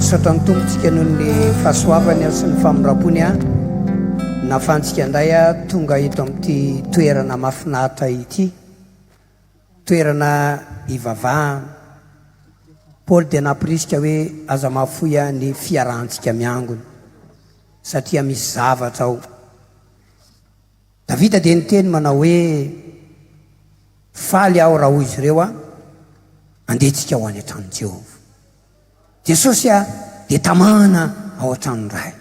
misaotra ny tompontsika noho ny fahasoavany sy ny famorapony a nafantsika indray a tonga eto amin'ity toerana mahafinaritra ity, toerana ivavahana. Paoly dia naporisika hoe aza mahafoy ny fiarahantsika miangony satria misy zavatra ao. Davida dia niteny manao hoe faly aho raha hoy izy ireo a andehantsika ho any an-tranon'i Jehovah. Jesosy a dia tamana ao an-tranony ray.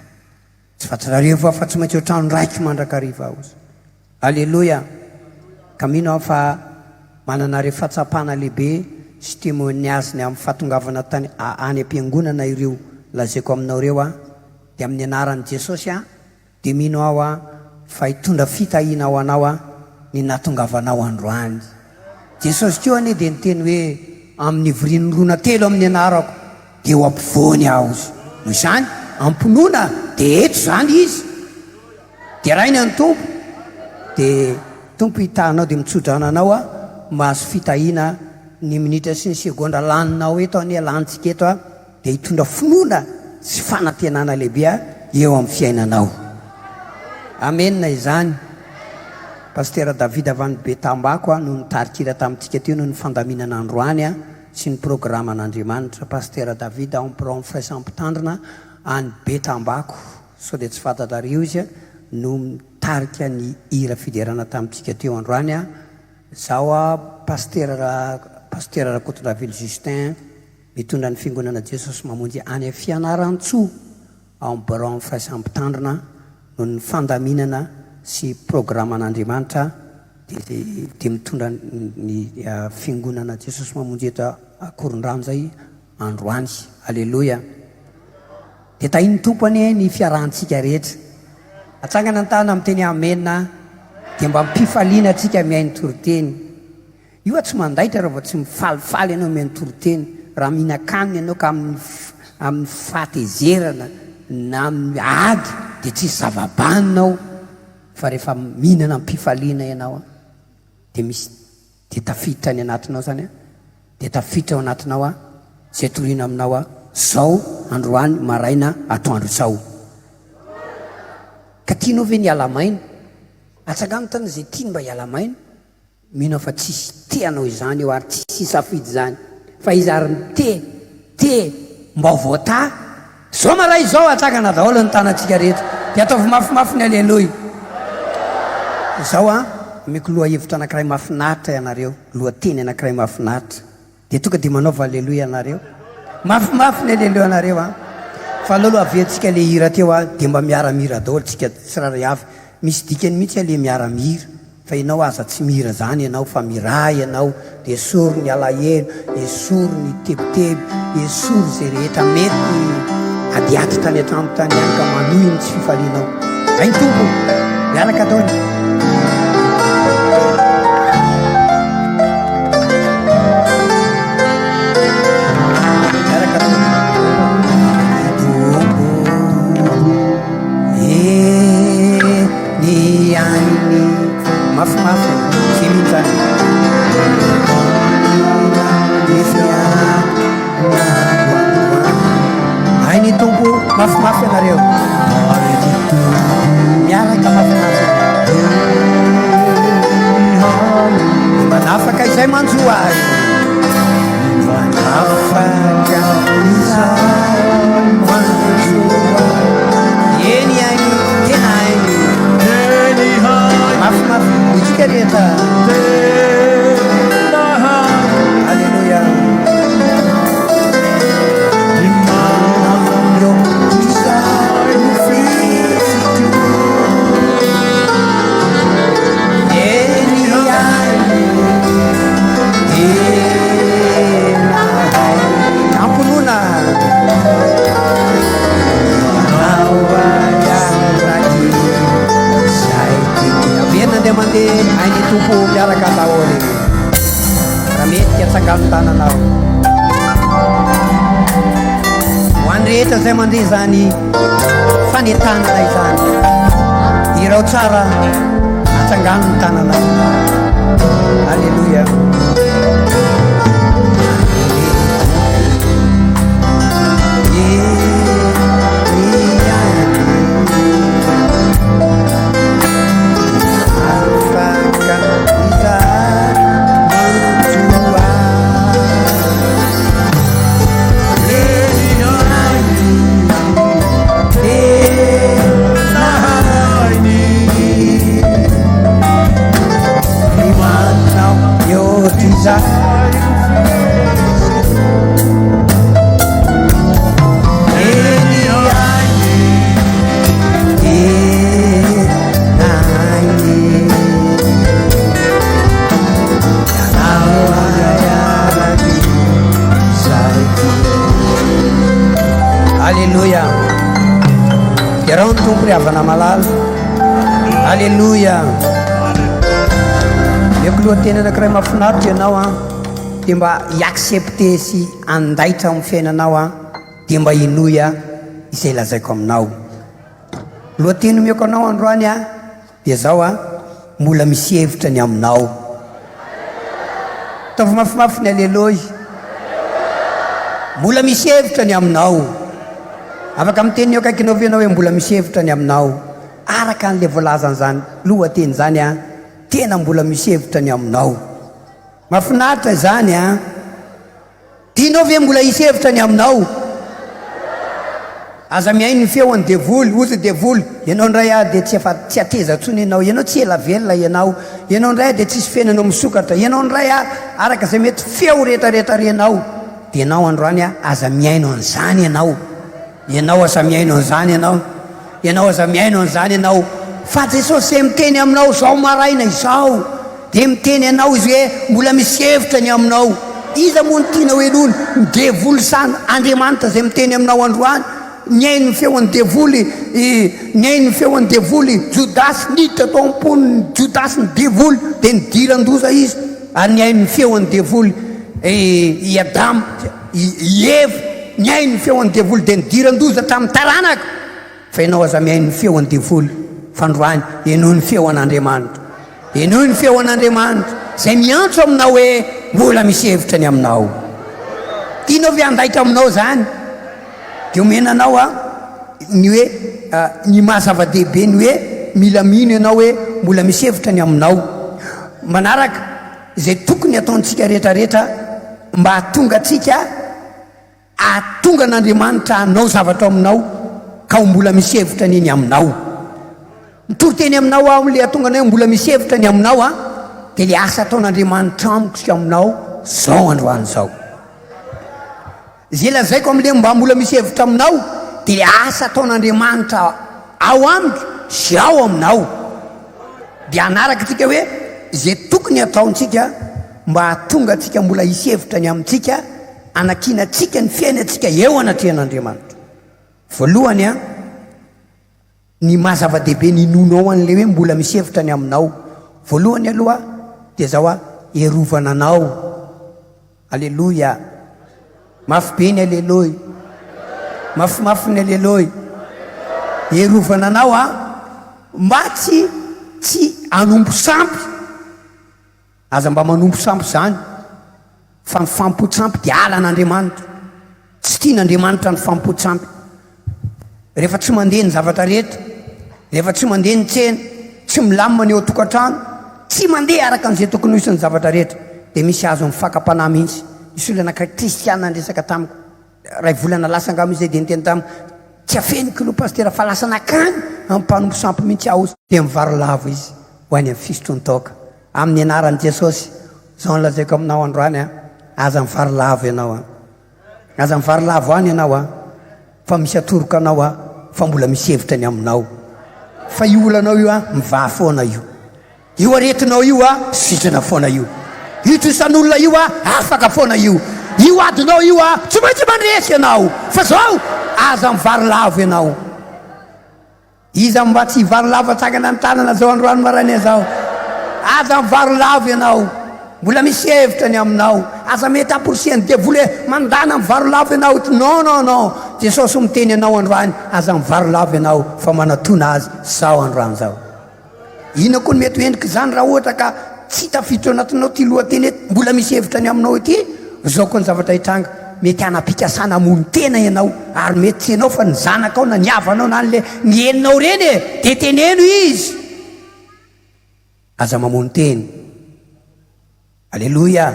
Tsy fatrareo fa tsy maintsy ao an-trano raiky mandrakariva aho. Alleloia. Ka mino aho fa mananareo fahatsapana lehibe sy témoignage-ny amin'ny fahatongavana tany any am-piangonana ireo lazaiko aminao reo a, dia amin'ny anaran'i Jesosy a, dia mino aho a fa hitondra fitahiana ao anao a ny nahatongavanao androany. Jesosy koa anie dia niteny hoe amin'ny virinin'ny rona telo amin'ny anarako dia ho ampivoany aho izy. Noho izany ampinoana dia eto zany izy. Dia rainy any tompo, dia tompo hitahanao dia mitsodrana anao a mahazo fitahiana ny minitra sy ny segondra laninao eto anie lanitsika eto a, dia hitondra finoana sy fanantenana lehibe a eo amin'ny fiainanao. Amenna izany. Pasteur David avany Betambako a no nitarikira tamintsika teo noho ny fandaminana androany a sy ny programa an'Andriamanitra. Pasteur David Ampron Fraisampitandrina any Betambako, sao dia tsy fantatrareo izy a no mitarika ny hira fiderana tamintsika teo androany a. Zao a pasteur Rakotondraville Justin mitondra ny fiangonana Jesosy mamonjy any Fianaran-tsoa Ampron Fraisampitandrina noho ny fandaminana sy programa an'Andriamanitra dia mitondra ny fiangonana Jesosy mamonjy eto Akorondrano zay androany. Alleloia. Dia tahiny tompony ny fiarahantsika rehetra. Atsangana ny tana amin'ny teny amena dia mba mpifaliana atsika mihainy toriteny. Io tsy mandaitra raha vao tsy mifalifaly ianao mihainy toriteny. Raha mihinan-kanina ianao ka amin'ny fahatezerana na amin'ny ady dia tsisy zavabaninao. Fa rehefa mihinana amin'ny mpifaliana ianao dia misy dia tafiditra ny anatinao zany a, dia tafiditra ao anatinao a zay toriana aminao a zao androany maraina atoandro zao. Ka tianao ve ny alamaina? Atsangano tany zay tiany mba hialamaina, mino fa tsisy teanao izany eo ary tsisy safidy zany. Fa izy ary te mba voata zao maray zao atsangana daholo ny tanantsika rehetra. Dia ataovy mafimafy ny aleloia. Zao a miko loha hevitra anankiray mafinaritra ianareo, lohateny anankiray mafinaritra. Dia tonga dia manaova aleloia ianareo. Mafimafy ny aleloia ianareo a. Fa aloha aventsika le hira teo a dia mba miara-mira daholo tsika tsy raha avy. Misy dikany mihitsy le miara-mira. Fa ianao aza tsy mira zany ianao fa miray ianao, dia esory ny alahelo, esory ny tebiteby, esory zay rehetra mety adiaty tany an-trano tany any ka manohy ny tsy fifalianao. Hainy tompo miaraka ataony. Mafimafy zay mihitsy zany. Hainy tompo mafimafy ianareo. Miaraka mafimafy. Manafaka izay manjo azy. Manafaka izay manjo azy. Eny ainy tena ainy. Mafimafy itsika rehetra. Alleluia. Mandeha ainy tompo miaraka daholo raha mety atsangano tananao ho any rehetra zay mandeha zany fanetanana izany irao tsara atsangano ny tananao. Alleluia. Yeah. Alléluia. Iarao ny tompo ry havana malala. Alléluia. Eko lohateny anankiray mahafinaritra ianao dia mba hiaccepte sy andaitra amin'ny fiainanao dia mba hinoy izay lazaiko aminao. Lohateny mioko anao androany dia zao mbola misy hevitra ny aminao. Ataovy mafimafy ny aleloia. Mbola misy hevitra ny aminao. Afaka miteny eo akaikinao vienao hoe mbola misy hevitra ny aminao. Araka an'ilay voalazan'izany lohateny zany tena mbola misy hevitra ny aminao. Mahafinaritra zany tianao ve mbola hisy hevitra ny aminao? Aza miainy ny feon'ny devoly, ozy devoly. Ianao ndray dia tsy ateza tsony ianao. Ianao tsy ela velona ianao. Ianao ndray dia tsisy fiainanao misokatra. Ianao ndray araka izay mety feo rehetrarehetra renao. Dia ianao androany aza miaino an'izany ianao. Ianao aza miaino an'izany ianao. Ianao aza miaino an'izany ianao. Fa Jesosy izay miteny aminao zao maraina izao dia miteny ianao izy hoe mbola misy hevitra ny aminao. Iza moa ny tiana hoe nony ny devoly sany Andriamanitra izay miteny aminao androany. Niainy ny feon'ny devoly, niainy ny feon'ny devoly Jodasy niditra tao ampon'ny Jodasy ny devoly dia nidiran-doza izy. Ary niainy ny feon'ny devoly i Adamo, i Eva, niainy ny feon'ny devoly dia nidiran-doza tamin'ny taranaka. Fa ianao aza miainy ny feon'ny devoly fandroany enoy ny feon'Andriamanitra. Enoy ny feon'Andriamanitra izay miantso aminao hoe mbola misy hevitra ny aminao. Tianao ve andaitra aminao zany? Dia omenanao ny hoe ny mahazava-dehibe ny hoe mila mino ianao hoe mbola misy hevitra ny aminao. Manaraka izay tokony ataontsika rehetrarehetra mba hahatonga atsika hahatonga n'Andriamanitra hanao zavatra aminao ka ho mbola misy hevitra niny aminao. Mitory-teny aminao amin'ilay hahatonga anao mbola misy hevitra ny aminao dia ilay asa ataon'Andriamanitra amiko sy aminao zao androany zao. Izay lazaiko amin'ilay mba mbola misy hevitra aminao dia ilay asa ataon'Andriamanitra ao amiko sy ao aminao. Dia anaraka tsika hoe izay tokony ataontsika mba hahatonga atsika mbola hisy hevitra ny amintsika anakiana atsika ny fiainantsika eo anatrehan'Andriamanitra. Voalohany ny mahazava-dehibe ny nonao an'ilay hoe mbola misy hevitra ny aminao. Voalohany aloha dia zao erovana anao. Aleloia. Mafy be ny aleloia. Mafimafy ny aleloia. Erovana anao mba tsy anompo sampy. Aza mba manompo sampy zany fa ny fampotsampy dia ala n'Andriamanitra. Tsy tian'Andriamanitra ny fampotsampy. Rehefa tsy mandeha ny zavatra rehetra, rehefa tsy mandeha ny tsena, tsy milamina ny eo tokantrano, tsy mandeha araka an'izay tokony ho isan'ny zavatra rehetra dia misy azo amin'ny fakapanahy mihitsy. Misy olona anankiray kristianina nresaka tamiko ray volana lasa angamo izay dia niteny tamiko tsy afeniko lo pastera fa lasa nakany amin'ny mpanompo sampy mihitsy aho dia mivaro lavo izy ho any amin'ny fisotrony taoka. Amin'ny anaran'i Jesosy zao nolazaiko aminao androany aza mivaro lavo ianao aza mivaro lavo any ianao fa misy atoroka anao fa mbola misy hevitra ny aminao. Fa io olanao io mivaha foana io. Io aretinao io sitrana foana io. Io tosan'olona io afaka foana io. Io adinao io tsy maintsy mandresy ianao. Fa zao aza mivaro lavo ianao. Iza mba tsy varo lavo atsangana ny tanana zao androany maraina zao. Aza mivaro lavo ianao. Mbola misy hevitra ny aminao. Aza mety amporoseany devoly mandana mivaro lavo ianao. Non. Jesosy miteny ianao androany aza mivaro lavo ianao fa manatona azy zao androany zao. Ina koa mety endrika zany raha ohatra ka tsy tafiditra anatinao ty lohateny hoe mbola misy hevitra ny aminao ity. Zao koa ny zavatra hitranga mety hanam-pikasana mony tena ianao ary mety tsy ianao fa ny zanakao na ny havanao na n'le ny eninao reny dia teneno izy. Aza mamony teny. Aleloia.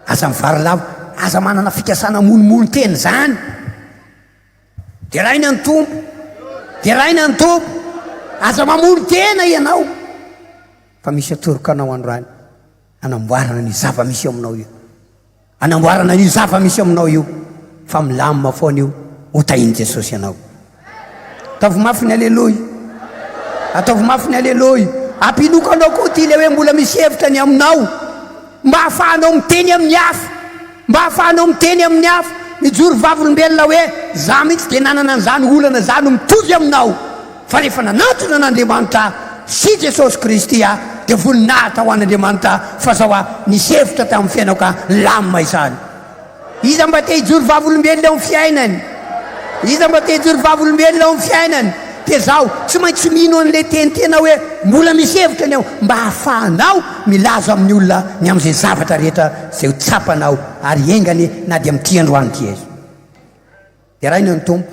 Aza mivaro lavo. Aza manana fikasana monimony teny zany. Dia raina ny tompo. Dia raina ny tompo. Aza mamony tena ianao. Fa misy atoroka anao androany anamboarana ny zava-misy aminao io. Anamboarana ny zava-misy aminao io. Fa milamina foana io ho tahiny Jesosy ianao. Ataovy mafy ny aleloia. Ataovy mafy ny aleloia. Ampinokanao koa ty le hoe mbola misy hevitra ny aminao. Mba hafahanao miteny amin'ny hafa. Mba hafahanao miteny amin'ny hafa. mijoro vavolombelona hoe za mihitsy dia nanana an'izany olana zany no mitovy aminao fa rehefa nanatona an'Andriamanitra sy Jesosy Kristy dia voninahitra ho an'Andriamanitra fa zao nisevitra tamin'ny fiainao ka lamina izany. Iza mba te hijoro vavolombelona eo amin'ny fiainany? Iza mba te hijoro vavolombelona eo amin'ny fiainany? dia zaho tsy maintsy mino an'ilay tenitena hoe mbola misy hevitra ny ao mba hahafahanao milaza amin'ny olona ny amin'izay zavatra rehetra zay ho tsapanao ary engany na dia amin'ity androany ty ezo. Dia raha iny ny tompo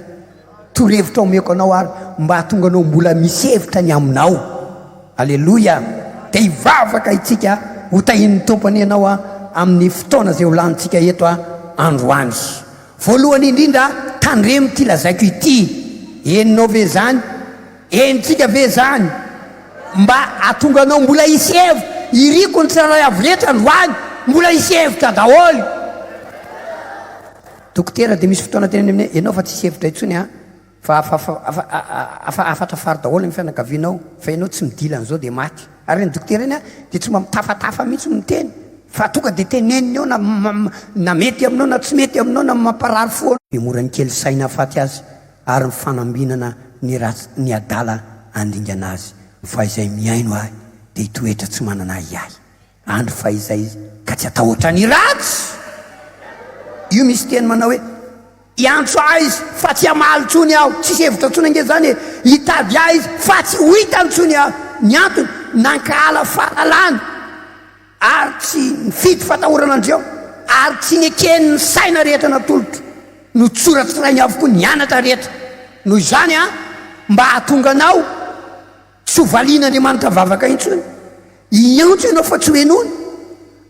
torohevitra omeko anao ary mba hahatonga anao mbola misy hevitra ny aminao. Alleloia. Dia hivavaka itsika ho tahin'ny tompony ianao amin'ny fotoana zay ho lanitsika eto androany. Voalohany indrindra tandremo ty lazaiko ity. Eninao ve zany? Enitsika ve zany? Mba hahatonga anao mbola hisy hevitra iriko ny tsiraray avy rehetra androany mbola hisy hevitra daholo. Dokotera dia misy fotoana teny aminay ianao fa tsisy hevitra intsony fa afatra fary daholo amin'ny fianakavianao fa ianao tsy midila an'izao dia maty. Ary ny dokotera iny dia tsy mamitafatafo mihitsy miteny fa tonga dia teneniny eo na mety aminao na tsy mety aminao na mamparary foana. Dia mora ny kely saina afaty azy ary mifanambinana ny adala andingana azy fa izay miaino ahy dia hitoetra tsy manana iay andro fa izay ka tsy atahotra ny ratsy. Io misy teny manao hoe iantso ahy izy fa tsy hamaly ntsony aho, tsisy hevitra ntsony ange zany hitady ahy izy fa tsy ho hita ntsony aho. Ny antony nankala fahalalana ary tsy nifidy fatahorana andreo ary tsy nekeny ny saina rehetra natolotra no tsoratsirainy avokoa ny anatra rehetra. Noho izany mba hahatonga anao tsy ho valian'Andriamanitra vavaka intsony, iantso ianao fa tsy ho henony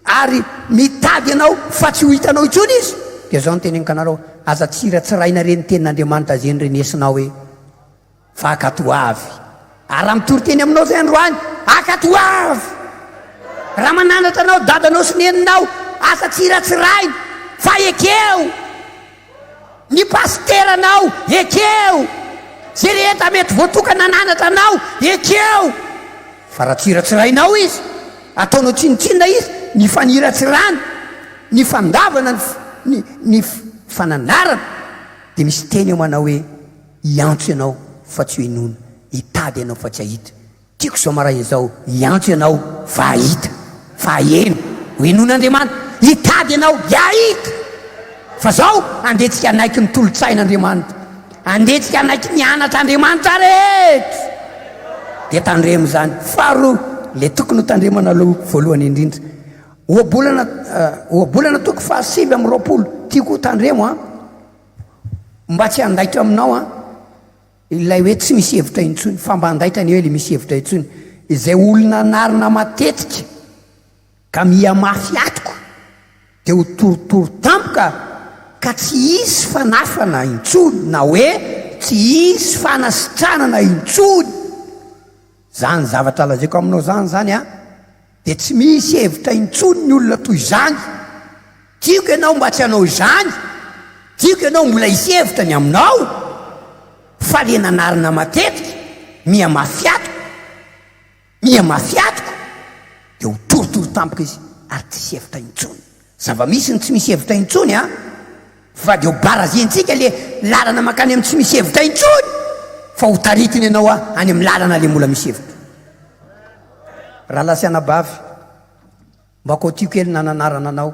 ary mitady anao fa tsy ho hitanao intsony izy. Dia zao ny teneniko anareo aza tsiratsiraina reny tenin'Andriamanitra zay nyrenesinao hoe fa akatoavy. Ary raha mitory-teny aminao zay androany akatoavy. Raha mananatra anao dadanao sy neninao asa tsiratsiraina fa ekeo. Ny pasteranao ekeo. Zay rehetra mety voatokana nanatra anao ekeo. Fa raha tsiratsirainao izy ataonao tsinitsinina izy ny faniratsirana ny fandavana ny fananarana dia misy teny eo manao hoe iantso ianao fa tsy ho inona, hitady ianao fa tsy hahita. Tiako zao maraina izao iantso ianao fa hahita fa haheno ho inon'Andriamanitra, hitady ianao hahita. Fa zao andetsika anaiky ny tolotsain'Andriamanitra, andetsika anaiky ny anatr'Andriamanitra rehetra dia tandremo zany. Faharoa le tokony ho tandremana aloha voalohany indrindra oabolana toko fa 7 tiako ho tandremo mba tsy handaitra aminao ilay hoe tsy misy hevitra intsony fa mba handaitra ny hoe le misy hevitra intsony. Izay olona narina matetika ka miamafy atoko dia ho torotoro tampoka ka tsy isy fanafana intsony na hoe tsy isy fanasitranana intsony. Zany zavatra lazaiko aminao zany dia tsy misy hevitra intsony ny olona toy izany. Tiako ianao mba tsy hanao izany, tiako ianao mbola hisy hevitra ny aminao fa le nanarina matetika miamafy atoko dia ho torotoro tampoka izy ary tsisy hevitra intsony. Zava-misy ny tsy misy hevitra intsony fa dia ho barazentsika le lalana makany amin'ny tsy misy hevitra intsony fa ho taritiny ianao any amin'ny lalana le mbola misy hevitra. Raha lasiana bavy mba ko tiako kely nananarana anao.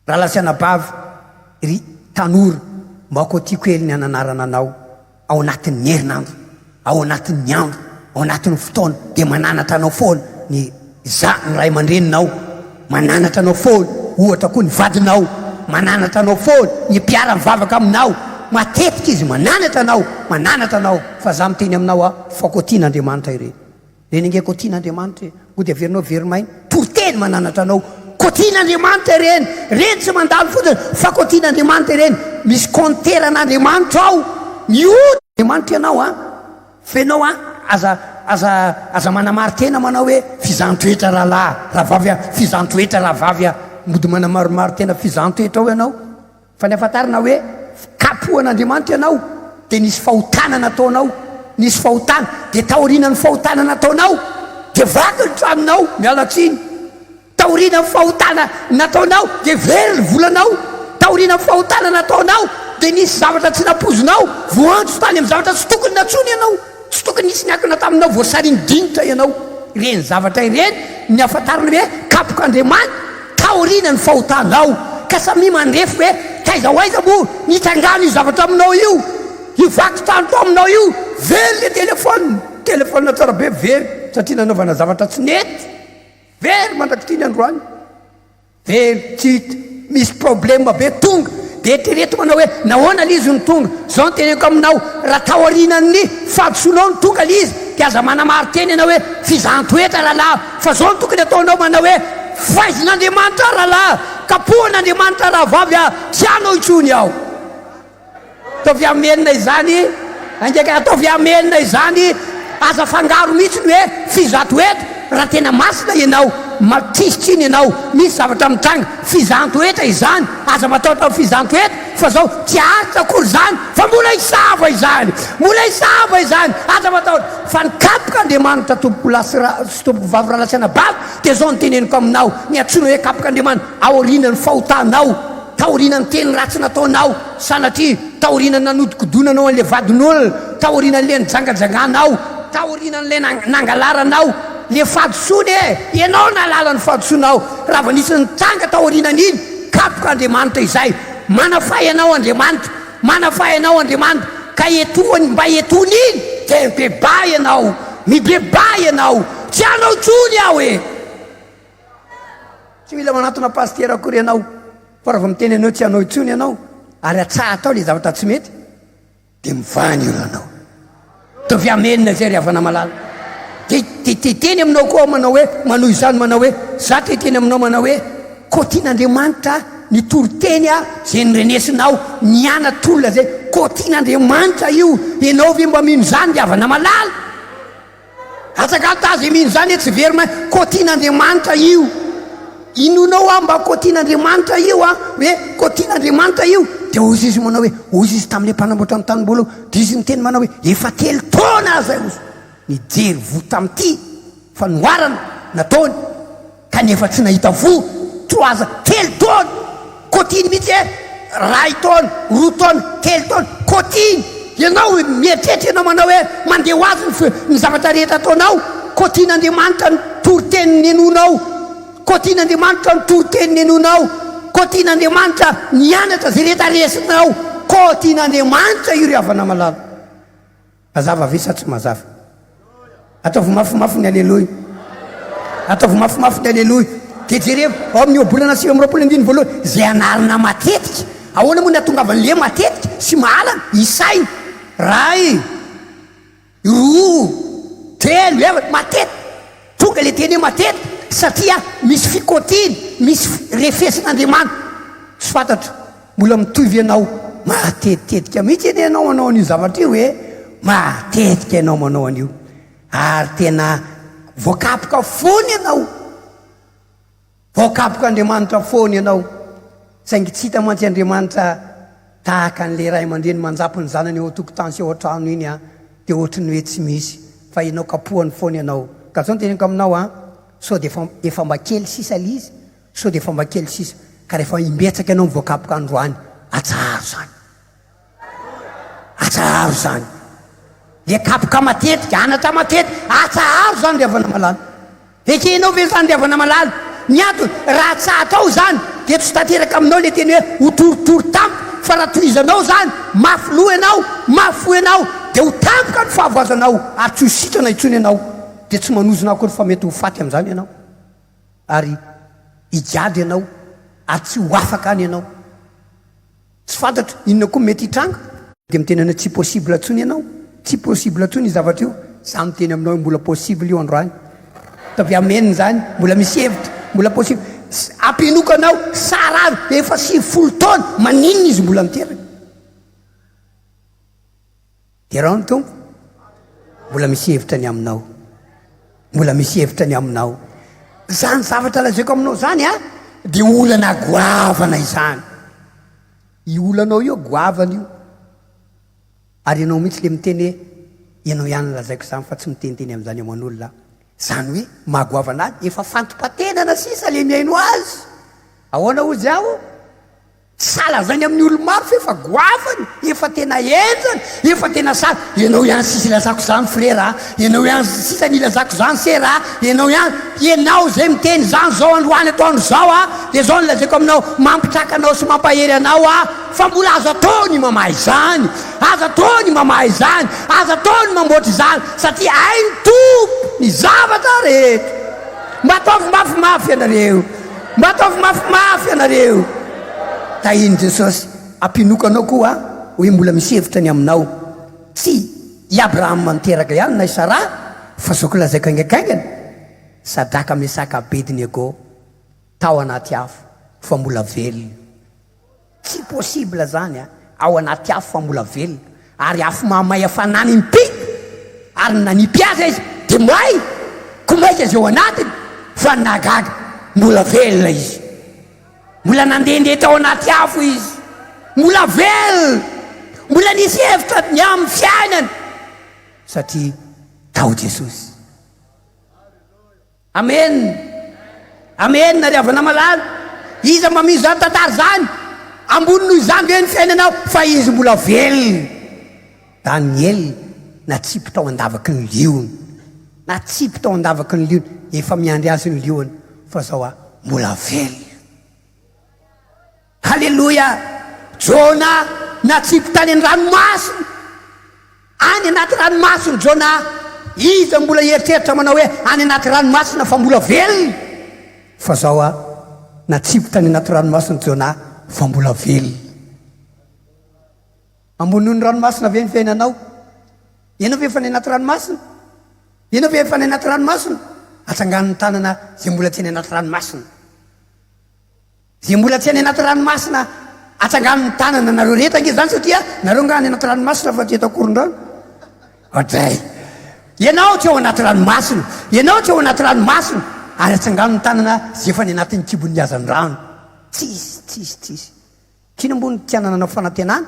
Raha lasiana bavy ry tanora mba ko tiako kely ny ananarana anao ao anatin'ny herinandro, ao anatin'ny andro, ao anatin'ny fotoana dia mananatra anao foana ny ray aman-dreninao, mananatra anao foana ohatra koa ny vadinao, mananatra anao foana ny mpiara mivavaka aminao. Matetika izy mananatra anao fa za miteny aminao fa kotian'Andriamanitra ireny. Reny ange kotian'Andriamanitra ho dia averinao verimainy toroteny mananatra anao. Kotian'Andriamanitra ireny tsy mandalo fotsiny fa kotian'Andriamanitra ireny misy konteran'Andriamanitra ao miody Andriamanitra ianao fa ianao aza manamarintena manao hoe fizantoetra rahavavy fizantoetra rahavavy mody manamaromaro tena fizantoetra ao ianao fa ny afantarina hoe kapohan'Andriamanitra ianao dia nisy fahotana nataonao, nisy fahotana dia taorianany fahotana nataonao dia vaky ny traminao miala tsiny, taorianany fahotana nataonao dia very ny volanao taoriana fahotana nataonao dia nisy zavatra tsy napozonao voantso tany amin'ny zavatra tsy tokony natsony ianao tsy tokony nisy niakina taminao voasarindinitra ianao ireny zavatra ireny ny afantarana hoe kapok'andriamanitra taoriana ny fahotanao ka samy mandrefy hoe taiza hoaiza mo nitsangano io zavatra aminao io ivaky tanto aminao io very le telefôna tsara be very satria nanaovana zavatra tsy nety very mandrakitiny androany very tsita misy problema be tonga dia tereto manao hoe nahoana lizy ny tonga zao ny teneko aminao raha taorianany fadisonao ny tonga lizy dia aza manamary teny ianao hoe fizantoeta rahalahy fa zao ny tokony ataonao manao hoe faizin'andriamanitra rahalahy kapohan'andriamanitra raha vavy a tsy anao itsony aho ataovy amenina izany angeka ataovy amenina izany aza fangaro mihitsy ny hoe fizatoeta raha tena masina ianao matisitsiny ianao misy zavatra mitranga fizantoeta izany aza mataotao fizantoeta fa zao tsy aritra akory zany fa mbola isava izany aza mataotra fa nikapoka andriamanitra tompo lasy sy tompo vavy raha lasana bavy dia zao ny teneniko aminao ny antsoina hoe kapoka andriamanitra aorianany fahotanao taorianany teny ratsy nataonao sanatria taorianany nanodikodonanao an'le vadin'olona taorianan'le nijangajanganao taorianan'le nangalaranao le fadisony ianao nalala ny fadisonao raha va nisy nitsanga taorianan'iny kapoka andriamanitra izay manafay anao andriamanitra ka etoany mba etony iny dia mibebay ianao tsy anao tsony aho tsy mila manatona pastera akory ianao fa raha va miteny anao tsy anao itsony ianao ary atsaha atao le zavatra tsy mety dia mivany io anao tovy amenina zay ry havana malala teny aminao koa manao hoe manoho izany manao hoe za teny aminao manao hoe kotian'andriamanitra ny toriteny a zay nyrenesinao niana tolona zay kotian'andriamanitra io ianao ve mba mino zany dia havana malala atsakatazy mino zany tsy verima kotian'andriamanitra io inonao a mba kotian'andriamanitra io a hoe kotian'andriamanitra io dia ozy izy manao hoe ozy izy tamin'le mpanamboatra ny tanimbola dia izy ny teny manao hoe efa 3 taona azy ozy nijery vo tamity fa noarana nataony kanefa tsy nahita vo 3 taona kotiny mihitsy ray taona 2 taona 3 taona kotiny ianao mieritreritra ianao manao hoe mandeha ho azy ny zavatra rehetra ataonao kotian'andriamanitra ny toriteniny enonao kotian'andriamanitra ny toriteniny enonao kotian'andriamanitra nianatra zay rehetra resinao kotian'andriamanitra io ry havana malala mazava ve sa tsy mazava ataovy mafimafy ny aleloia ataovy mafimafy ny aleloia dia jereo ao amin'ny obolana 7 voalohany zay anarina matetika ahoana moa ny atongavan'le matetika sy mahalana isainy ray 2 3 efatra matetika tonga le teny hoe matetika satria misy fikotiny misy refesin'andriamanitra sy fantatra mbola mitovy ianao matetika mihitsy eny ianao manao an'io zavatra io hoe matetika ianao manao an'io ary tena voakapoka fony ianao voakapoka andriamanitra fony ianao saingy tsy hita mantsy andriamanitra tahaka an'le ray aman-dreny manjapo ny zanany eo atokotany sy eo an-trano iny a dia ohatry ny hoe tsy misy fa ianao kapohany foany ianao ka zao ny teneniko aminao a sao dia efa mba kely sisa lizy sao dia efa mba kely sisa ka rehefa imbetsaka ianao mivoakapoka androany atsaharo zany le kapoka matetika anatra matetika atsaharo zany ry havana malala ekenao ve zany ry havana malala ny antony raha tsahatao zany dia tsy tateraka aminao le teny hoe ho toritory tampoka fa raha tohizanao zany mafy loha ianao mafy fo ianao dia ho tampoka ny fahavoazanao ary tsy ho sitrana itsony ianao dia tsy manozona akory fa mety ho faty amin'izany ianao ary higiady ianao ary tsy ho afaka any ianao tsy fantatra inona koa mety hitranga dia miteny anao tsy possible atsony ianao tsy possible atsony zavatra io za miteny aminao mbola possible io androany tavy ameniny zany mbola misy hevitra mbola possible ampinokanao sara azy efa 70 taona maninona izy mbola miteraka dia raha ny tompo mbola misy hevitra ny aminao mbola misy hevitra ny aminao zany zavatra lazaiko aminao zany a dia olana goavana izany io olanao io goavana io ary ianao mihitsy le miteny hoe ianao ihany lazaiko zany fa tsy miteniteny amin'izany aman'olona zany hoe mahagoavana azy efa fantom-patenana sisa le miaino azy ahoana ozy aho sala zany amin'ny olo maro fa efa goavany efa tena enjany efa tena sala ianao ihany sisy ilazako zany frera ianao ihany sisany ilazako zany sera ianao ihany ianao zay miteny zany zao androany ataony zao dia zao nolazaiko aminao mampitrakanao sy mampahery anao fa mbola azo ataony mamahy zany azo ataony mamahy zany azo ataony mamboatry zany satria ai ny tompo ny zavatra rehetra mba ataovy mafimafy ianareo mba ataovy mafimafy ianareo ta iny Jesosy ampinokanao koa hoe mbola misy hevitra ny aminao tsy i Abrahama niteraka ihany na i Sara fa zao lazaiko aingakaingana Sadaka Mesaka Abednego tao anaty afo fa mbola velona tsy possible zany ao anaty afo fa mbola velona ary afo mahamay afanany mipika ary nanimpiaza izy dia may komaika izy eo anatiny fa nagaga mbola velona izy mbola nandehandeha tao anaty afo izy mbola velona mbola nisy hevitra ny amin'ny fiainany satria tao Jesosy. Amen. Amen. Nariavana malala iza mamizo zany tantara zany ambony noho izany hoe ny fiainanao fa izy mbola velona. Daniel natsipy tao andavaky ny liony natsipy tao andavaky ny liony efa miandry azy ny liony fa zao mbola velona. Halleluja. Jona natsipy tany ny ranomasina any anaty ranomasina Jona izy mbola eritreritra manao hoe any anaty ranomasina fa mbola velona fa zao natsipy tany anaty ranomasina Jona fa mbola velona. Ambony ny ranomasina ve ny fiainanao? Ianao ve efa ny anaty ranomasina? Ianao ve efa ny anaty ranomasina? Atsangan'ny tanana zay mbola tsy ny anaty ranomasina. Zay mbola tsy ny anaty ranomasina atsangan'ny tanana nareo rehetra nge zany satria nareo nga ny anaty ranomasina fa teto akoron-drano. Odray. Ianao tsy ao anaty ranomasina. Ianao tsy ao anaty ranomasina ary atsangan'ny tanana zay efa ny anatin'ny kibon'ny hazan-drano. Tsisy. Kino ambony tianana anao fanantenana?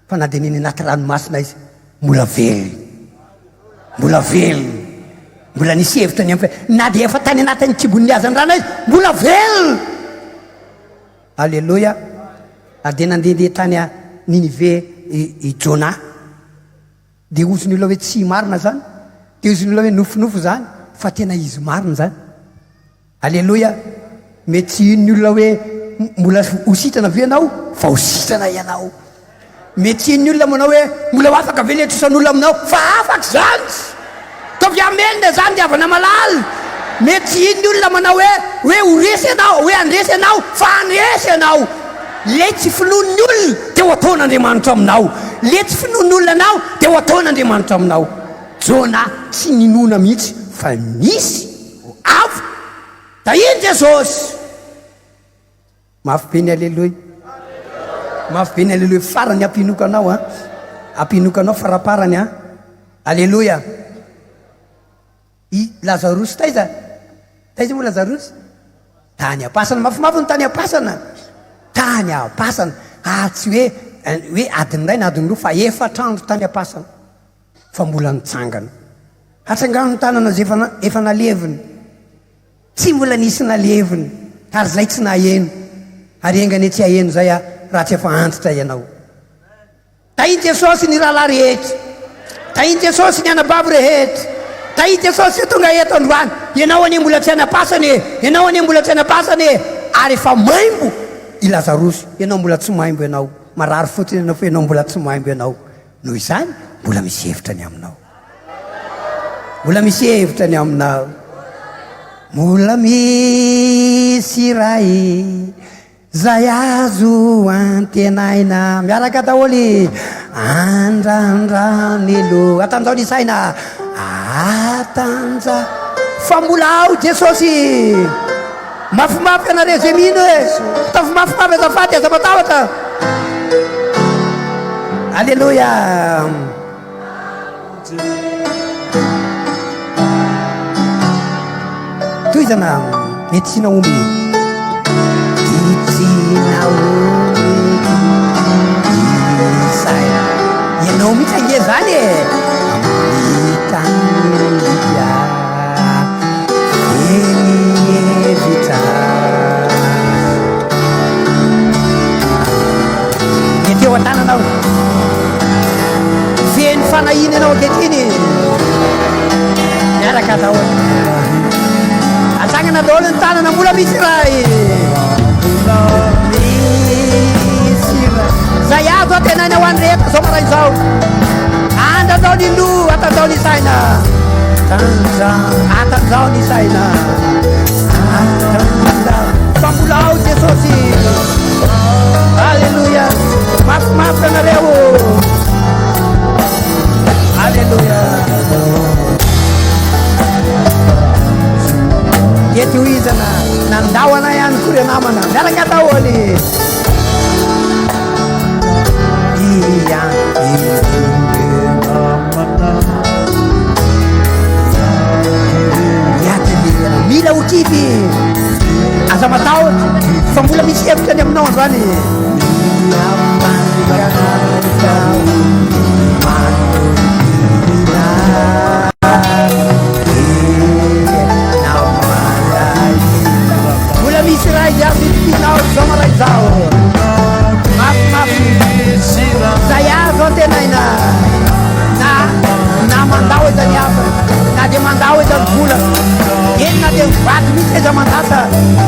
Fa na dia ny anaty ranomasina izy mbola velona. Mbola velona. Mbola nisy hevitra ny amin'ny na dia efa tany anatin'ny kibon'ny hazan-drano izy mbola velona. Alléluia. Dia nandehandeha tany Ninive i Jona dia ozony olona hoe tsy marina zany dia ozony olona hoe nofinofo zany fa tena izy marina zany. Alléluia. Mety tsy ny olona hoe mbola hositana ve ianao fa hositana ianao. Mety tsy ny olona manao hoe mbola ho afaka ve letrosan'olona aminao fa afaka zany. Tovy amenina zany dia avana malala. Mety tsy ny olona manao hoe horesy ianao hoe andresy ianao fa andresy ianao. Le tsy finoan'ny olona dia ho ataon'Andriamanitra aminao. Le tsy finoan'ny olona anao dia ho ataon'Andriamanitra aminao. Jona tsy ninona mihitsy fa misy avo. Da iny Jesosy. Mafy be ny alleloia. Mafy be ny alleloia. Farany ampinokanao ampinokanao faraparany alleloia. I Lazarus taiza moa Lazarus tany apasana mafimafy ny tany apasana. Tany apasana tsy hoe adiny ray na adiny roa fa efatra andro tany apasana fa mbola nitsangana. Atsangano ny tanana zay efa naleviny tsy mbola nisy naleviny ary zay tsy naheno ary engany tsy haheno zay raha tsy efa antitra ianao. Da iny Jesosy ny rahalahy rehetra. Da iny Jesosy ny anabavy rehetra. Da iny Jesosy tonga eto androany. Ianao ane mbola tsy anapasana ianao ane mbola tsy anapasana ary efa maimbo i Lazarus. Ianao mbola tsy maimbo ianao. Marary fotsiny ianao fa ianao mbola tsy maimbo ianao. Noho izany mbola misy hevitra ny aminao. Mbola misy hevitra ny aminao. Mbola misy ray zay azo antenaina miaraka daholy andrandrany atanjao ny saina atanja fa mbola ao Jesosy. Mafimafy anareo zay mino tafy mafimafy azafady aza-matahotra. Alleluia. Toy zana mety tsy naomby ianao mihitsy ange zany mitania enihevitra fanahiny ianao ankehitiny miaraka daholo asagnana daholo ny tanana mbola misy ray zay azo atenany ao anyreta zao marainy zao andazao ny lo atanzao ny saina atanzao ny saina fa mbola ao jesosy alleluia mafimafy anareo alleluia ety izana nandahoana ihany kory namana miaraka daholy mila okivy aza matahotra fa mbola misy hevitra any aminao androany mbola misy raha izy avytinao zao maray zao mafimafy zay azo antenaina na mandao ezany hafa na dia mandao ezany vola eny na dia mivaty misy eza mandasa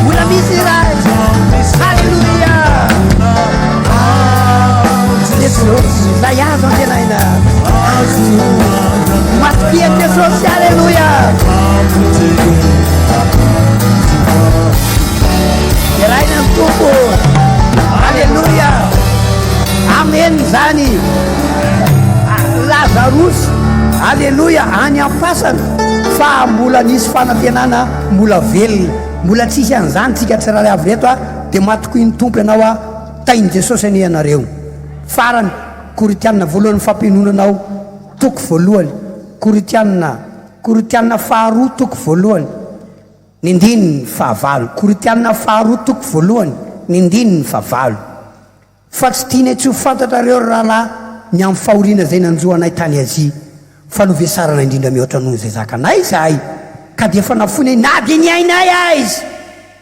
mbola misy raha halleluia jesosy zay azo antenaina matokia jesosy halleluia iraina ny tompo halleluia amen zany lazarosy alleluia any ampasana fa mbola nisy fanampianana mbola velona mbola tsisy an'izany tsika tsirary avy reto a dia matokoy ny tompo ianao a tainy jesosy any ianareo farany koritianina voalohany fampianonanao toko voalohany koritianina faharoa toko voalohany ny ndininy fahavalo koritianina faharoa toko voalohany ny ndininy fahavalo fa tsy tiany tsy ho fantatrareo rahalahy ny amin'ny fahoriana zay nanjoanay tany azia fa lovesarana indrindra mihoatra noho zay zakanay zahay ka dia efa nafony na dia ny ainay aizy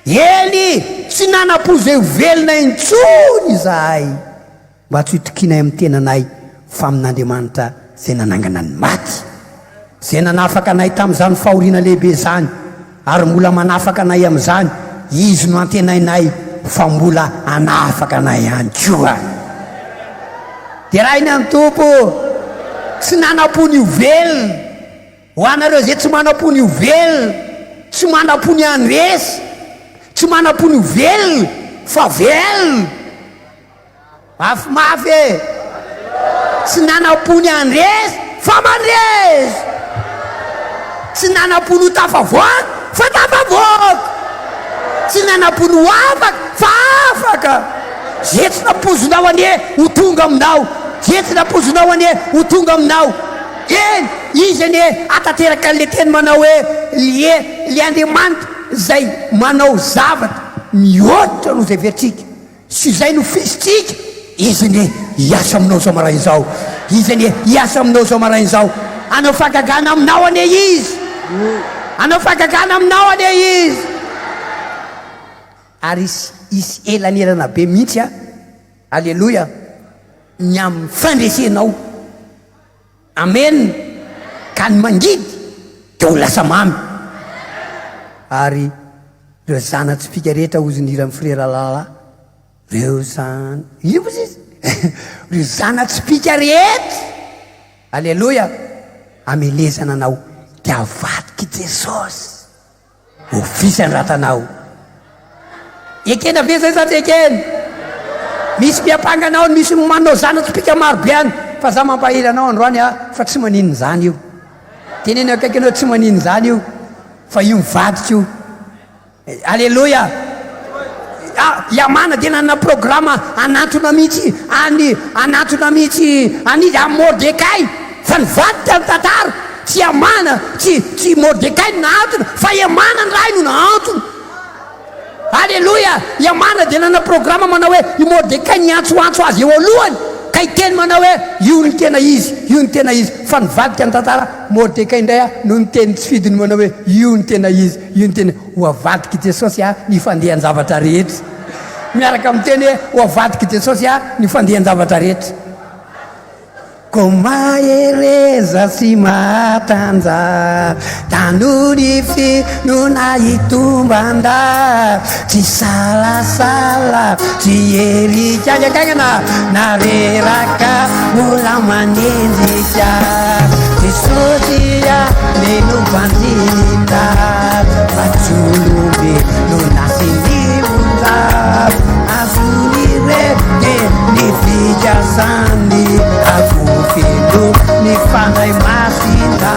eny tsy nanam-po zay ho velona intsony zahay mba tsy hitokinay amin'ny tenanay fa amin'Andriamanitra zay nanangana ny maty zay nanafaka anay tamin'izany fahoriana lehibe zany ary mbola manafaka anay amin'izany izy no antenainay fa mbola anafaka anay ihany koa dia raha iny any tompo tsy nanam-pony ho velona ho anareo zay tsy manam-pony ho velona tsy manam-pony andresy tsy manam-pony ho velona fa velona mafimafy e tsy nanam-pony andresy fa mandresy tsy nanam-pony ho tafavoaka fa tafavoaka tsy nanam-pony ho afaka fa afaka zay tsy nampozonao anie ho tonga aminao zay tsy nampozonao anie ho tonga aminao eny izy anie atateraka le teny manao hoe le Andriamanitra zay manao zavatra mihoatra no zay veritsika sy zay no fisitsika izy anie hiasa aminao zao marainy zao izy anie hiasa aminao zao marainy zao anao fagagana aminao anie izy anao fagagana aminao anie izy ary isy elanelana be mihitsy a alleluia ny amin'ny fandresenao amen ka ny mangidy dia ho lasa mamy ary reo zanatsipika rehetra ozon'ira amin'ny frera lala reo zany io izy reo zanatsipika rehetra alleluia amelezana anao dia avadiky Jesosy ho visany ratanao ekena ve zay sady ekena misy miampanganao misy manao zanatsipika marobe any fa za mampahely anao androany a fa tsy maninony zany io teneny akaiky anao tsy maninony zany io fa io mivadika io alleluia Yamana dia nanana programa anatona mihitsy anatona mihitsy anizy amin'ny Mordekay fa nivadika ny tantara tsy Yamana tsy Mordekay no naantona fa Yamana ny ray no naantona alleluia Yamana dia nanana programa manao hoe i Mordekay niantsoantso azy eo alohany ka iteny manao hoe io ny tena izy fa nivadika ny tantara Mordekay indray a no niteny tsy fidiny manao hoe io ny tena izy io ny tena ho avadiky Jesosy a ny fandehan zavatra rehetra miaraka amin'ny teny hoe ho avadiky Jesosy a ny fandehan zavatra rehetra komahereza sy matanja tanony finona itombanda tsy salasala tsy erikagakagana nareraka ola manendrika Jesosia neno bandinita fatsolobe no nasindimonja azonire de ny fikasany agofelo ny fanay masinda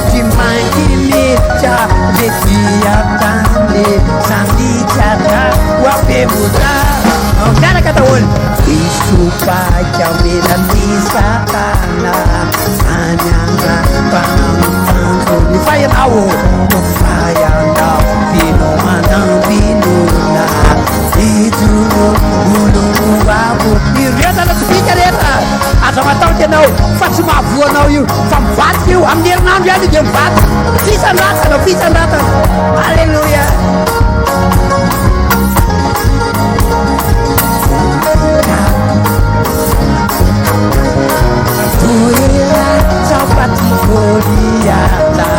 tsy mainky mitra le fiatany sandikatra hoapemoza miaraka daholo isopaka menany satana anyanga mpanamtanjo ny fayanao no fayanao vino manambinona idoro olomovavo iretana tsofika reta aza matao tyanao fa tsy mahavoanao io fa mivatika io amin'ny herinandro ihany io de mivatika fisandratana alleluia Foliata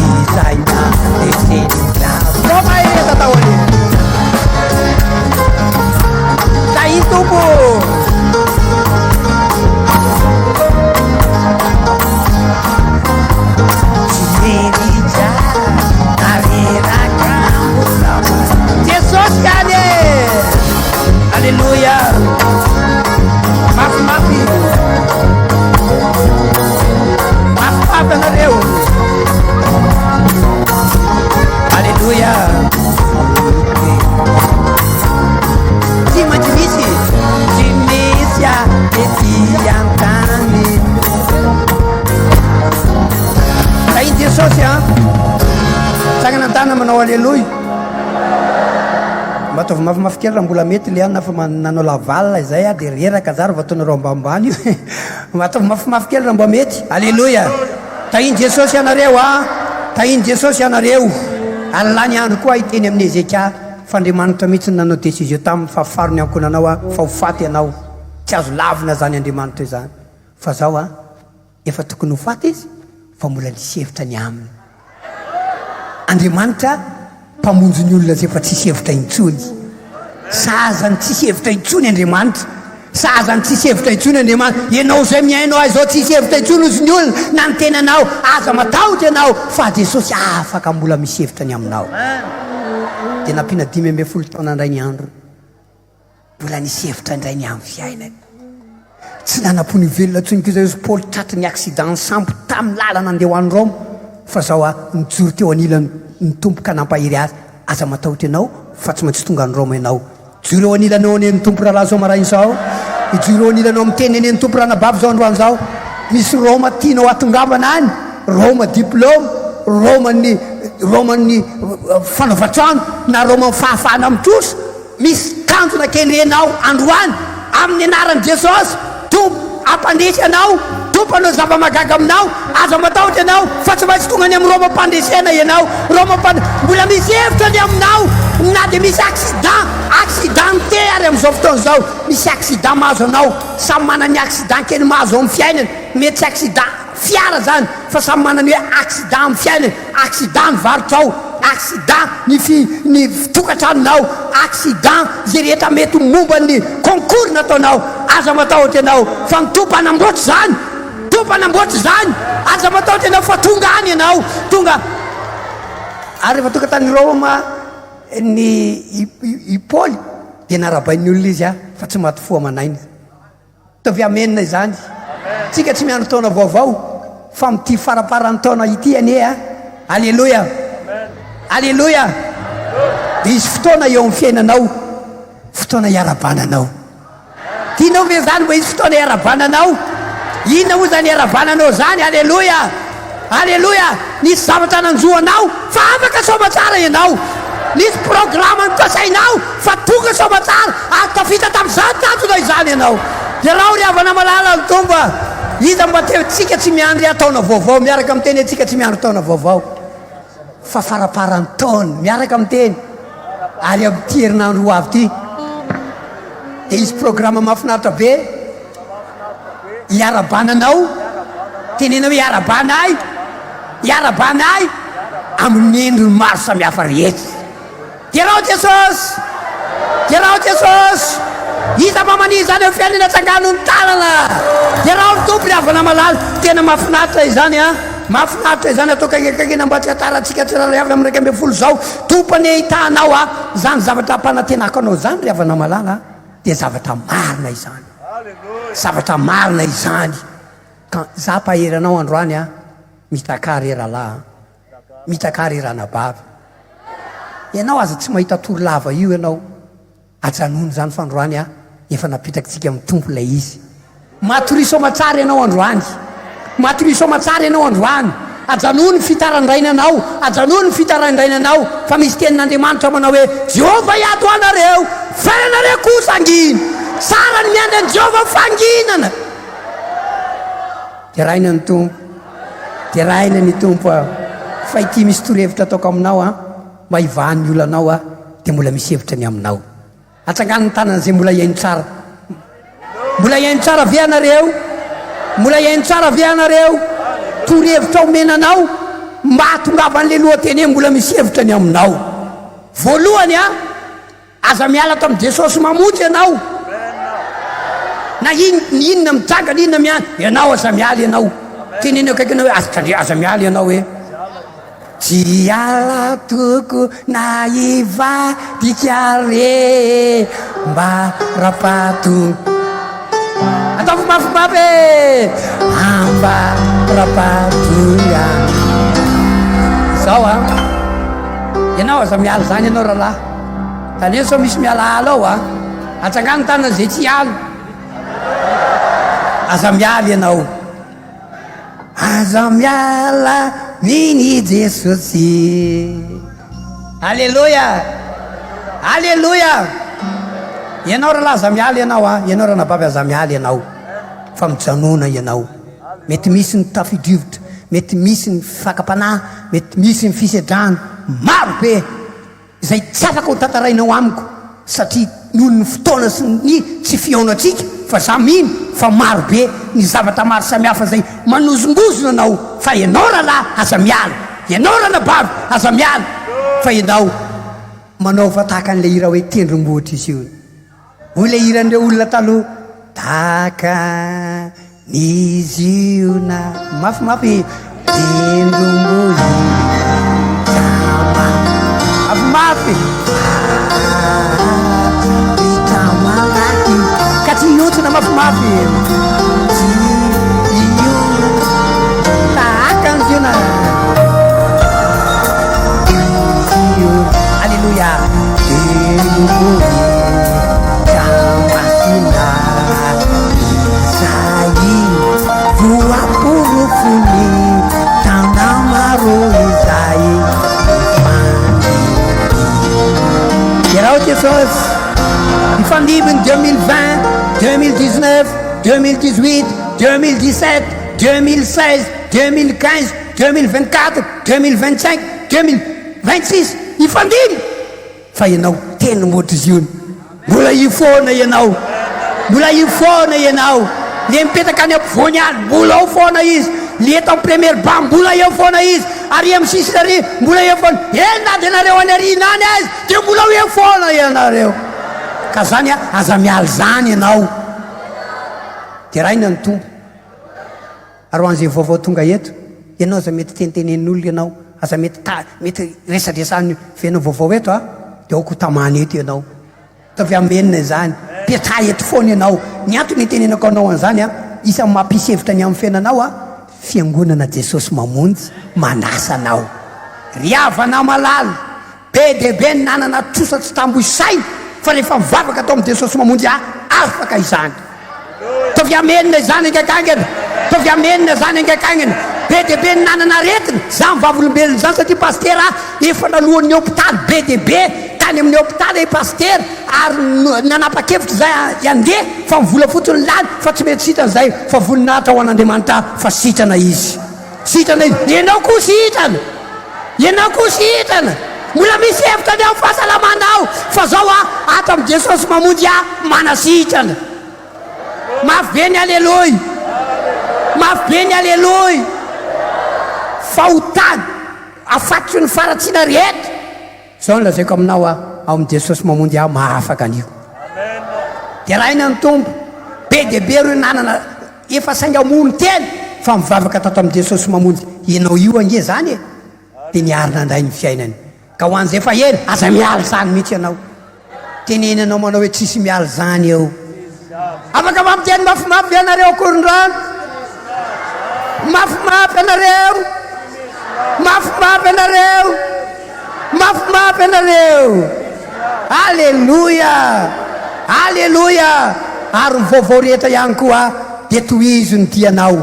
isaina esenina Roma esa taoli Taitubu Cimerija Avera Camura Jesus kade Alleluia Mafi Apanareu Aleluia Cima de mícia Etiantane Tá em dia social Saga nantana manao aleluia Matovy mafimafy raha mbola mety le ana fa nanao lavalina izay a de reraka zary vao ataonareo ambambany io matovy mafimafy kely raha mbo mety aleluia tahiny Jesosy ianareo a tahiny Jesosy ianareo alany andro koa iteny amin'ny Ezeka fa Andriamanitra mihitsy nanao décision tamin'ny fahafarony ankonanao a fa ho faty ianao tsy azo lavina zany Andriamanitra izany fa zao a efa tokony ho faty izy fa mbola nisevitra ny aminy Andriamanitra mpamonjy ny olona zay fa tsy sevitra intsony sazany tsy sevitra intsony Andriamanitra sazany tsy sevitra intsony Andriamanitra ianao zay miainao azy zao tsy sevitra intsony ozy ny olona na ny tenanao aza matahotra ianao fa Jesosy afaka mbola misevitra ny aminao dia nampiana 5 taona indray ny andro mbola nisevitra indray ny amin'ny fiainany tsy nanam-pony velona tsonyko zay Paoly traty ny accident sambo tamin'ny lalana andeha ho any Rome fa zao a nijoro teo anilany ny tompoka nampahiry azy aza matahotra ianao fa tsy maintsy tonga ny Roma ianao juro eo anilanao aneny tompo rahalahy zao marainy zao ijoro eo anilanao miteny aneny tompo ranabavy zao androany zao misy Roma tianao atongavana any Roma diplôme Roma ny fanaovatrano na Roma ny fahafahana amin'troso misy tanjona kendrenao androany amin'ny anaran'i Jesosy tompo ampandesy anao tompo anao zava-magaga aminao aza matahotra ianao fa tsy maintsy tonga any amin'ny Roma mpandesena ianao mbola misy hevitra ny aminao na dia misy accident te ary amin'izao fotoana zao misy accident mahazo anao samy manany accident kely mahazo amin'ny fiainany mety accident fiara zany fa samy manany hoe accident amin'ny fiainany accident ny varotrao accident ny fitokatranonao accident zay rehetra mety momba ny concours nataonao aza matahotra ianao fa mitompo anamboatra zany aza matahotra ianao fa tonga any ianao tonga ary rehefa tonga tany Roma ny Paoly dia narabain'ny olona izy a fa tsy maty fo amanainy tovy amenina izany tsika tsy miandro taona vaovao fa mity faraparan'ny taona ity ane a alleluia alleluia isy fotoana eo amin'ny fiainanao fotoana iarabananao tianao ve zany mba isy fotoana iarabananao inona moa zany iarabananao zany alleluia alleluia nisy zavatra nanjoanao fa afaka somatsara ianao nisy programa nitasainao fa tonga somatsara atafita tamin'izany tanjona izany ianao dia raha ry havana malala ny tomba iza mba teo tsika tsy miandry ataona vaovao miaraka amin'ny teny tsika tsy miandry taona vaovao fa faraparan'ny taona miaraka amin'ny teny ary amin'ity herinandro ho avy ity dia isy programa mahafinaritra be iarabananao tenena hoe iarabanay iarabanay amin'ny endriny maro samihafa rehetra tiarao jesosy tiarao jesosy iza mamani zany eo fiainana tsangano ny tanana tiarao ny tompo riavana malala tena mahafinaritra izany a mahafinaritra izany atao kakekakena mba tsy ataratsika tsirariavana amin'ny raika ambe folo zao tompony hitanao a zany zavatra ampanantenako anao zany riavana malala dia zavatra marina izany zavatra marina izany ka za paheranao androany a mitakary eralahy mitakary eranabavy ianao aza tsy mahita toro lava io ianao ajanony zany fa androany a efa napetakitsika amin'ny tompo lay izy matorisoma-tsara ianao androany matorisoma-tsara ianao androany ajanony fitarandrainanao ajanony fitarandrainanao fa misy tenin'andriamanitra manao hoe jehova iato anareo fainanareo kosa anginy tsara ny miandry any jehova fanginana tiaraina ny tompo tiaraina ny tompo a fa ity misy torohevitra ataoko aminao a mba hivahan'ny olanao a dia mbola misy hevitra ny aminao atsangan'ny tanana zay mbola iaino tsara mbola iaino tsara ve anareo mbola iaino tsara ve anareo torohevitra omenanao mba hatongavan'le lohateny mbola misy hevitra ny aminao voalohany a aza miala ato amin'ny jesosy mamonjy ianao na inona mijagana inona miany ianao aza miala ianao teneny akaikina hoe aza miala ianao hoe tsy ala toko na ivadikare mba rapato atao fomafomafy amba rapatoya zao a ianao aza miala zany ianao rahalahy tany eny sao misy miala ala ao a atsangano tanana zay tsy alo aza miala ianao aza miala mini jesosy alleluia alleluia ianao rahalahy aza miala ianao a ianao ranabavy aza miala ianao fa mijanona ianao mety misy ny tafidrivotra mety misy ny fakapanahy mety misy ny fisedrana maro be izay tsy afaka ho tantarainao amiko satria noho ny fotoana sy ny tsy fihaonatsika fa za mino fa maro be ny zavatra maro samihafa zay manozongozona anao fa ianao rahalahy aza miala ianao ranabavy aza miala fa ianao manao fa tahaka an'le hira hoe tendrombohitra izy io hoy le hiran'ireo olona taloha tahaka n'izy io na mafimafy tendrombohitra mafimafy vitamalaky ka tsy iotsina mafimafy io tahaka n'izy io na alleluia tendrombohitra masina izay voaporofony tana maro izay iarao jesosy mifandimby ny 2020 2019 2018 2017 2016 2015 2024 2025 2026 ifandimby fa ianao tendrombohitra izy io mbola ifona ianao mbola ifona ianao le mipetaka any ampovoany any mbola ao foana izy le eto amin'ny première ban mbola eo foana izy ary amin'ny sisary mbola eo foana enady ianareo any arina any azy dia mbola eo foana ianareo ka zany a aza miala zany ianao dia raha ina ny tompo ary hoan'izay vaovao tonga eto ianao aza mety tentenen'olona ianao aza mety resadresany fiainao vaovao eto a dia aoko tamany eto ianao tavy amenina zany piatra eto foana ianao ny antony tenenako anao an'izany a isan'ny mampisy-hevitra ny amin'ny fiainanao a fiangonana jesosy mamonjy manasanao riavana malala be de be ny nanana trosa tsy tamboisaina fa rehefa mivavaka atao amin'ny jesosy mamonjy a afaka izany tavy amenina izany angakangana tavy amenina zany angakangana be de be ny nanana aretina za mivavolombelona zany satria pastera efa nalohan'ny hôpitaly be de be tany amin'ny hôpitaly paster ary nanapa-kevitra zay andeha fa mivola fotsiny lany fa tsy mety sitrana zay fa voninahitra ho an'andriamanitra fa sitrana izy sitrana izy ianao koa sitrana ianao koa sitrana mbola misy hevitra ny ao fahasalamanao fa zao a ato amin'ny jesosy mamonjy a manasitrana mafy be ny alleloia lafo be ny aleloia fahotany afatotry ny faratsiana rehetra zao ny lazaiko aminao ao amin'ny Jesosy mamonjy aho mahafaka an'io dia raha iny ny tompo be dia be reo nanana efa sainga amono teny fa mivavaka tato amin'ny Jesosy mamonjy ianao io ange zany dia niarina andray ny fiainany ka ho an'izay fa eny aza mialy zany mihitsy ianao tenenanao manao hoe tsisy mialy zany eo afaka mampiteny mafimafy ianareo akoron-drano mafimafy ianareo mafimafy ianareo mafimafy ianareo alleluia alleluia ary mivaovao rehetra ihany koa dia tohizo ny dianao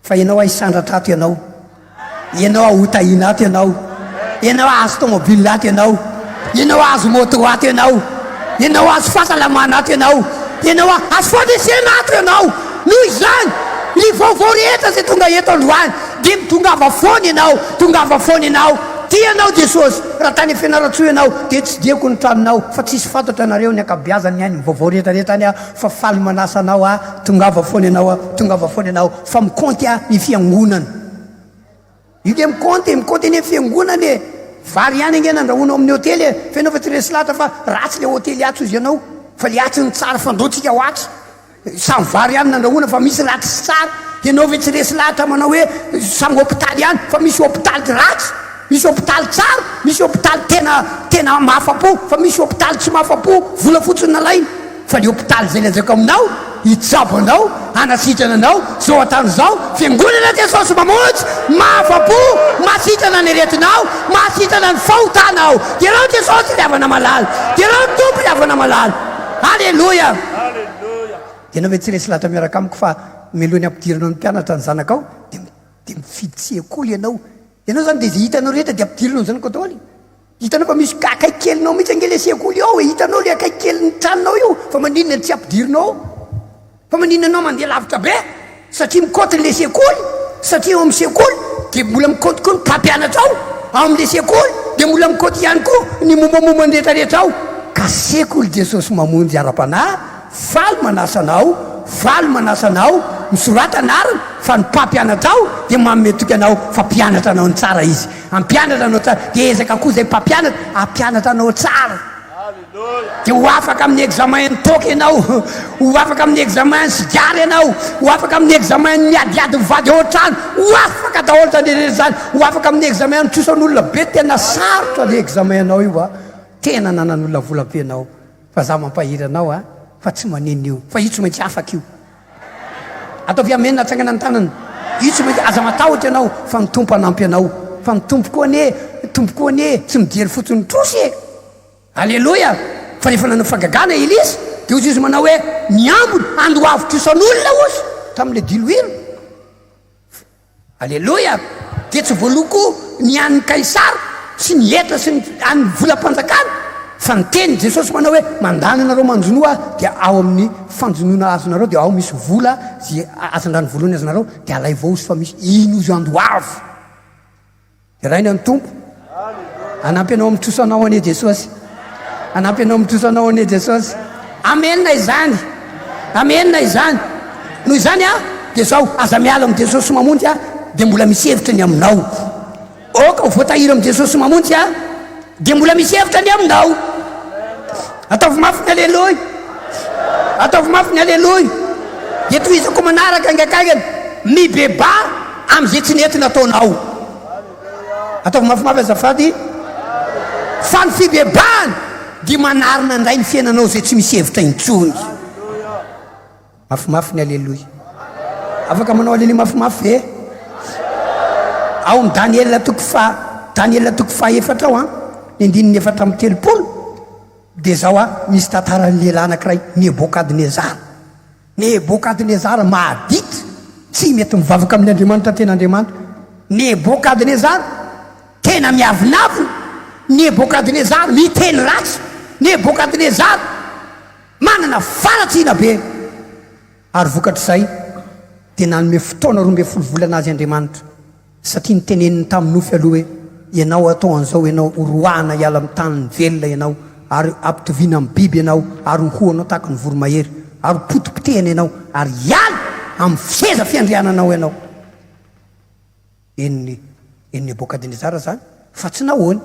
fa ianao aisandratra ato ianao ahotahina ato ianao azo tomobile ato ianao azo moto ato ianao azo fahasalamana ato ianao azo fandresena ato ianao noho izany ny vaovao rehetra zay tonga eto androany dia mitongava foana ianao tianao Jesosy raha tany fianaratsoa ianao dia tsy diako ny tranonao fa tsisy fantatra anareo ny akabiazany any vaovao rehetrarehetra any fa faly manasa anao tongava foana ianao fa mikonty ny fiangonana io dia mikonty ny fiangonana vary ihany ange nandrahoana amin'ny hôtely fa ianao fa tsy resy lahatra fa ratsy le hôtely atso izy ianao fa le atsy ny tsara fandoatsika ho atsy samy vary ihany nandrahoana fa misy ratsy sy tsara ianao fa tsy resy lahatra manao hoe samy hôpitaly ihany fa misy hôpitaly ratsy misy hôpitaly tsara misy hôpitaly tena mahafapo fa misy hôpitaly tsy mahafapo vola fotsiny nalaina fa le hôpitaly zay lazaiko aminao hitsabo anao anasitrana anao zao atany zao fiangonana Jesosy mamonjy mahafapo mahasitrana ny aretinao mahasitrana ny fahotanao dia rao Jesosy liavana malala dia rao tompo liavana malala alleluia dia anao ve tsy resy lahatra miaraka amiko fa melohany ampidiranao ny mpianatra ny zanakao dia mifidy sekoly ianao zany dia zay hitanao rehetra dia ampidiranao zany kotoly hitanao fa misy akaikelinao mihitsy ange le sekoly ao hitanao le akaikelin'ny tranonao io fa maninona tsy ampidirinao fa maninona anao mandeha lavitra be satria mikoty le sekoly satria amin'ny sekoly dia mbola mikoty koa ny mpampianatra ao amin'le sekoly dia mbola mikoty ihany koa ny mombamomba ny rehetrarehetra ao ka sekoly Jesosy mamonjy ara-panahy faly manasa anao misorata anarana fa ny mpampianatra ao dia mametoky anao fa mpianatra anao ny tsara izy ampianatra anao tsara dia ezaka koa zay mpampianatra ampianatra anao tsara dia ho afaka amin'ny examen ny toky ianao ho afaka amin'ny examen ny sigary ianao ho afaka amin'ny examen ny miadiady mivady ao an-trano ho afaka daholo zany zany ho afaka amin'ny examen ny trosan'olona be tena sarotra le examen anao io tena nanan'olona vola be anao fa za mampahiry anao fa tsy manino io fa io tsy maintsy afaka io ataovy amenina atsangana ny tanana io tsy maintsy aza matahotra ianao fa ny tompo anampy anao fa ny tompo koa ane tsy mijery fotsiny trosy alleloia fa rehefa nanao fagagana Elisy dia ozy izy manao hoe niambony andoavitra isan'olona ozy tamin'le diloilo alleloia dia tsy voaloko ny an'ny kaisara sy ny etra sy any volam-panjakana fa ny teny Jesosy manao hoe mandany anareo manjonoa dia ao amin'ny fanjonoana azonareo dia ao misy vola zay azandrany voalohany azonareo dia alay vao ozy fa misy ino ozy andoavo dia raha iny any tompo anampy anao mitrosanao ane Jesosy anampy anao mitrosanao ane Jesosy amenina izany noho izany dia zao aza miala amin'ny Jesosy mamonjy dia mbola misy hevitra ny aminao oka ho voatahiry amin'ny Jesosy mamonjy dia mbola misy hevitra ny aminao ataovy mafy ny alleloia dia tohizako manaraka angakaigany mibeba am'izay tsy nentina ataonao ataovy mafimafy azafady fa ny fibebany dia manarina ndray ny fiainanao zay tsy misy hevitra intsony mafimafy ny alleloia afaka manao aleloia mafimafy ve ao ny Daniel toko fa efatra ao ny andininy efatra amin'ny telopolo dia zao misy tantaran'ny lehilahy anankiray Nebokadnezara mahaditra tsy mety mivavaka amin'ny Andriamanitra tena Andriamanitra Nebokadnezara tena miavinavina Nebokadnezara miteny ratsy Nebokadnezara manana faratsiana be ary vokatr'izay dia nanome fotoana 12 volana azy Andriamanitra satria niteneniny tamin'ny nofy aloha hoe ianao atao an'izao ianao oroahana hiala amin'ny taniny velona ianao ary ampitoviana amin'ny biby ianao ary hoanao tahaka ny voromahery ary potipotehana ianao ary hiala amin'ny seza fiandriananao ianao. Enny Nebokadinezara zany fa tsy nahoany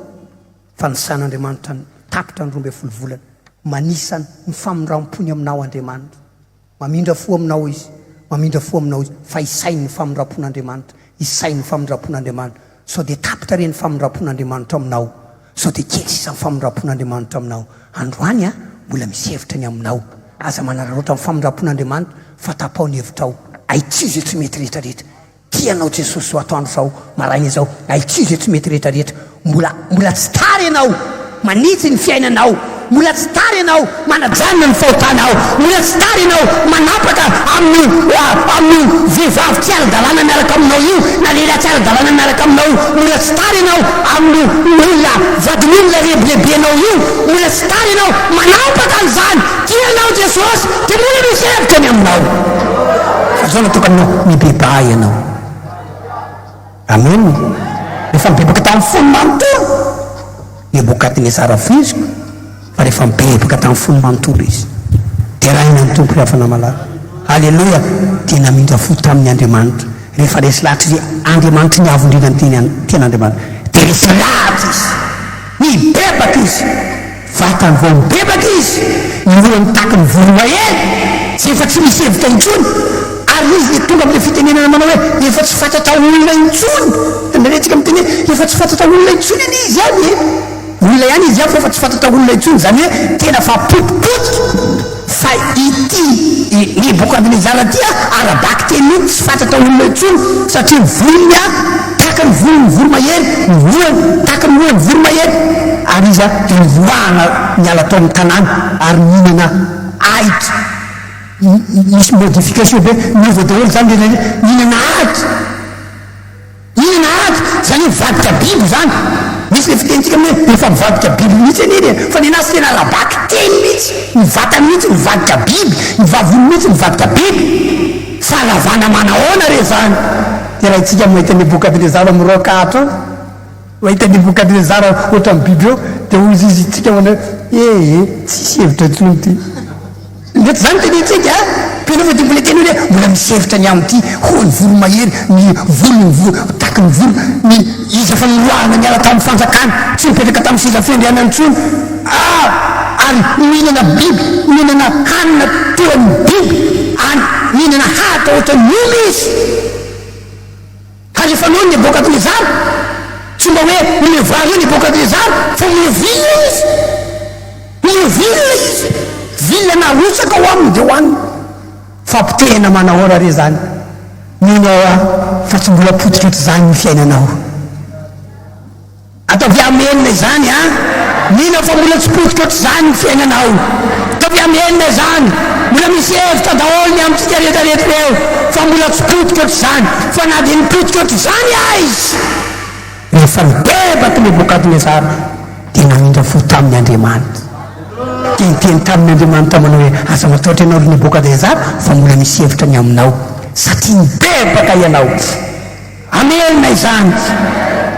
fa nisan'Andriamanitra tapitra ny 12 volana manisany mifamindram-pony aminao Andriamanitra, mamindra fo aminao izy, mamindra fo aminao izy, fa isainy ny famindram-pon'Andriamanitra, isainy ny famindram-pon'Andriamanitra, sao dia tapitra reny famindram-pon'Andriamanitra aminao, sao dia kely sisa ny famindram-pon'Andriamanitra aminao. Androany a mbola misy hevitra ny aminao, aza manararaotra ny famindram-pon'Andriamanitra fa tapao ny hevitrao, aitsy zay tsy mety rehetrarehetra. Tianao Jesosy ho atoandro zao maraina zao, aitsy zay tsy mety rehetrarehetra. Mbola tsy tary ianao manitsy ny fiainanao, mbola tsy tary ianao manajanona ny fahotanao, mbola tsy tary ianao manapaka amin'ny vehivavy tsy ara-dalàna miaraka aminao io na lehilahy tsy ara-dalàna miaraka aminao io, mbola tsy tary ianao amin'ny olona vadin'olona lehibeanao io, mbola tsy tary ianao manapaka an'izany. Tianao Jesosy dia mbola misy hevitra ny aminao, fa zao natokana aminao mibeba ianao. Amen. Rehefa mibebaka tamin'ny fony manontolo Nebokadinezara fiziko, fa rehefa mibebaka tamin'ny fony manontolo izy dia rahina ny tompo hafana malala. Alleloia. Dia namindra fo tamin'ny Andriamanitra rehefa resy lahatra zay Andriamanitra ny avondrina ny ten'Andriamanitra, dia resy lahatra izy mibebaka izy, vatany vao mibebaka izy, ny taky ny voromahery zay efa tsy misy hevitra intsony, ary izy le tonga amin'ilay fitenenana manao hoe efa tsy fantatra olona intsony. Tanaretsika miteny hoe efa tsy fantatra olona intsony any izy any olona ihany izy ihany fa efa tsy fantatra olona intsony, zany hoe tena fa potipotika. Fa ity Nebokadinezara ty arabaky teny io tsy fantatra olona intsony, satria volony a taka ny volony voromahery, ny lohany taka ny lohany voromahery, ary izy a dia nivoahana niala tao amin'ny tanàna ary mihinana ahitra. Misy modification be miova daholo zany le mihinana ahitra, mihinana ahitra zany hoe mivadika biby zany. Misy le fitenitsika hoe efa mivadika biby mihitsy any fa ny nasy tena arabaky teny mihitsy, mivatany mihitsy mivadika biby, ny vavony mihitsy mivadika biby, fahalavana manahoana re zany. Dia raha itsika mahita Nebokadinezara mirokatra, mahita Nebokadinezara ohatra amin'ny biby eo, dia ozy izy itsika manao tsisy hevitra intsony ty. Mety zany tenitsika pena fa dia mbola teny hoe mbola misy hevitra ny amin'ity hoany voromahery, ny volony taky ny volo, ny izy efa niloahana niala tamin'ny fanjakana, tsy mipetraka tamin'ny seza fiandrianana intsony. Ary mihinana biby, mihinana hanina toa ny biby, mihinana hata ohatra ny omby izy. Ary efa noho ny Nebokadinezara tsy mba hoe milevoara io Nebokadinezara fa milevilona izy, milevilona izy, vilona narotsaka ho aminy dia ho aniny. Fampitehana manahora re zany, minao fa tsy mbola potipoty zany ny fiainanao. Ataovy amenina zany minao fa mbola tsy potipoty zany ny fiainanao. Ataovy amenina zany, mbola misy hevitra daholo ny amintsika rehetrarehetra eo, fa mbola tsy potipoty zany, fa na dia ny potipoty zany izy. Rehefa mibebaka Nebokadinezara dia namindra fo tamin'ny Andriamanitra. Teny tamin'ny Andriamanitra manao hoe aza matahotra ianao ry Nebokadinezara fa mbola misy hevitra ny aminao satria mibebaka ianao. Amenina izany.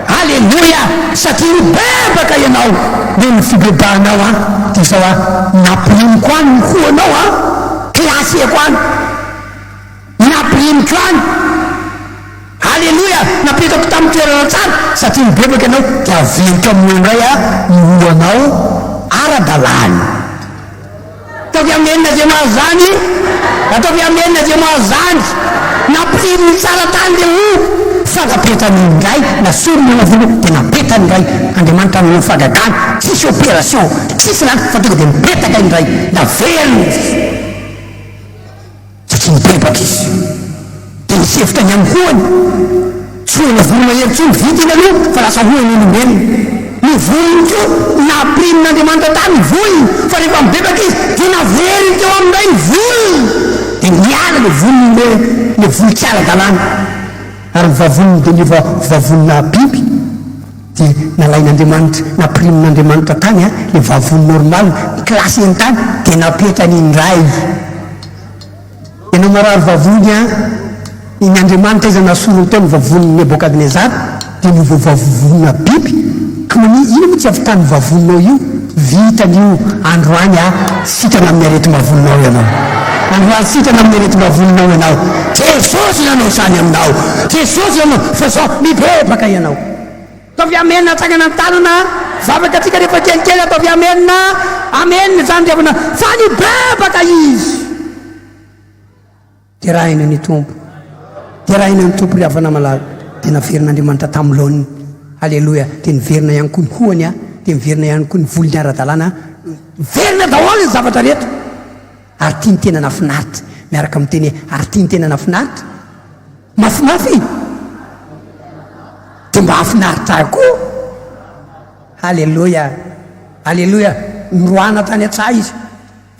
Alleluia. Satria mibebaka ianao dia ny fibebahanao dia zao napirimiko any ny hoanao klaseko any, napirimiko any. Alleluia. Napetako tamin'ny toerana tsara satria mibebaka ianao dia averika amin'indray ny hoanao ara-dalàna. Ataovy amenina zay mahazo zany, ataovy amenina zay mahazo zany. Nampiriny tsara tany le fagapetany indray, nasorony navolo dia napetany indray. Andriamanitra amin'ny fagakany, tsisy opération, tsisy lany fa tonga dia mipetaka indray, navelona satria mibebaka izy. Dia misy hevitra ny amin'ny hoany, tsy hoana voromahery tsony vitina aloha fa lasa hoany olombelona. Ny volony teo naprimin'Andriamanitra tany ny volony, fa rehefa mibebaka izy dia navelona teo amin'indray ny volony, dia miala le volony le volo tsy ara-dalàna. Ary ny vavoniny dia ny vavonina biby dia nalain'Andriamanitra, naprimin'Andriamanitra tany le vavony normal klasy eny tany dia napetrany indray. Ianao marary vavony iny Andriamanitra izy nasorony teo ny vavoniny Nebokadinezara dia ny vavonina biby. Ino mo tsy avy tany vavoninao io, vitan'io androany sitrana amin'ny arety mavoninao ianao. androantsika na amin'ny retim-bavolinao ianao jesosy nanao zany aminao jesosy nanao fa zao mibebaka ianao ataovy amenina tsagana ny tanana zavaka atsika rehefa kelikely ataovy amenina amenina zany riavana fa nibebaka izy terahina ny tompo terahina ny tompo riavana malala dia naverin'andriamanitra tamin'loany alleloia dia niverina ihany koa ny hoany a dia miverina ihany koa ny volony ara-dalàna miverina daholo ny zavatra rehetra ary tia ny tena nafinaritra miaraka amin'ny teny ary tia ny tena nafinaritra mafimafy dia mba hafinaritra koa alleloia alleloia nyroana tany an-tsaha izy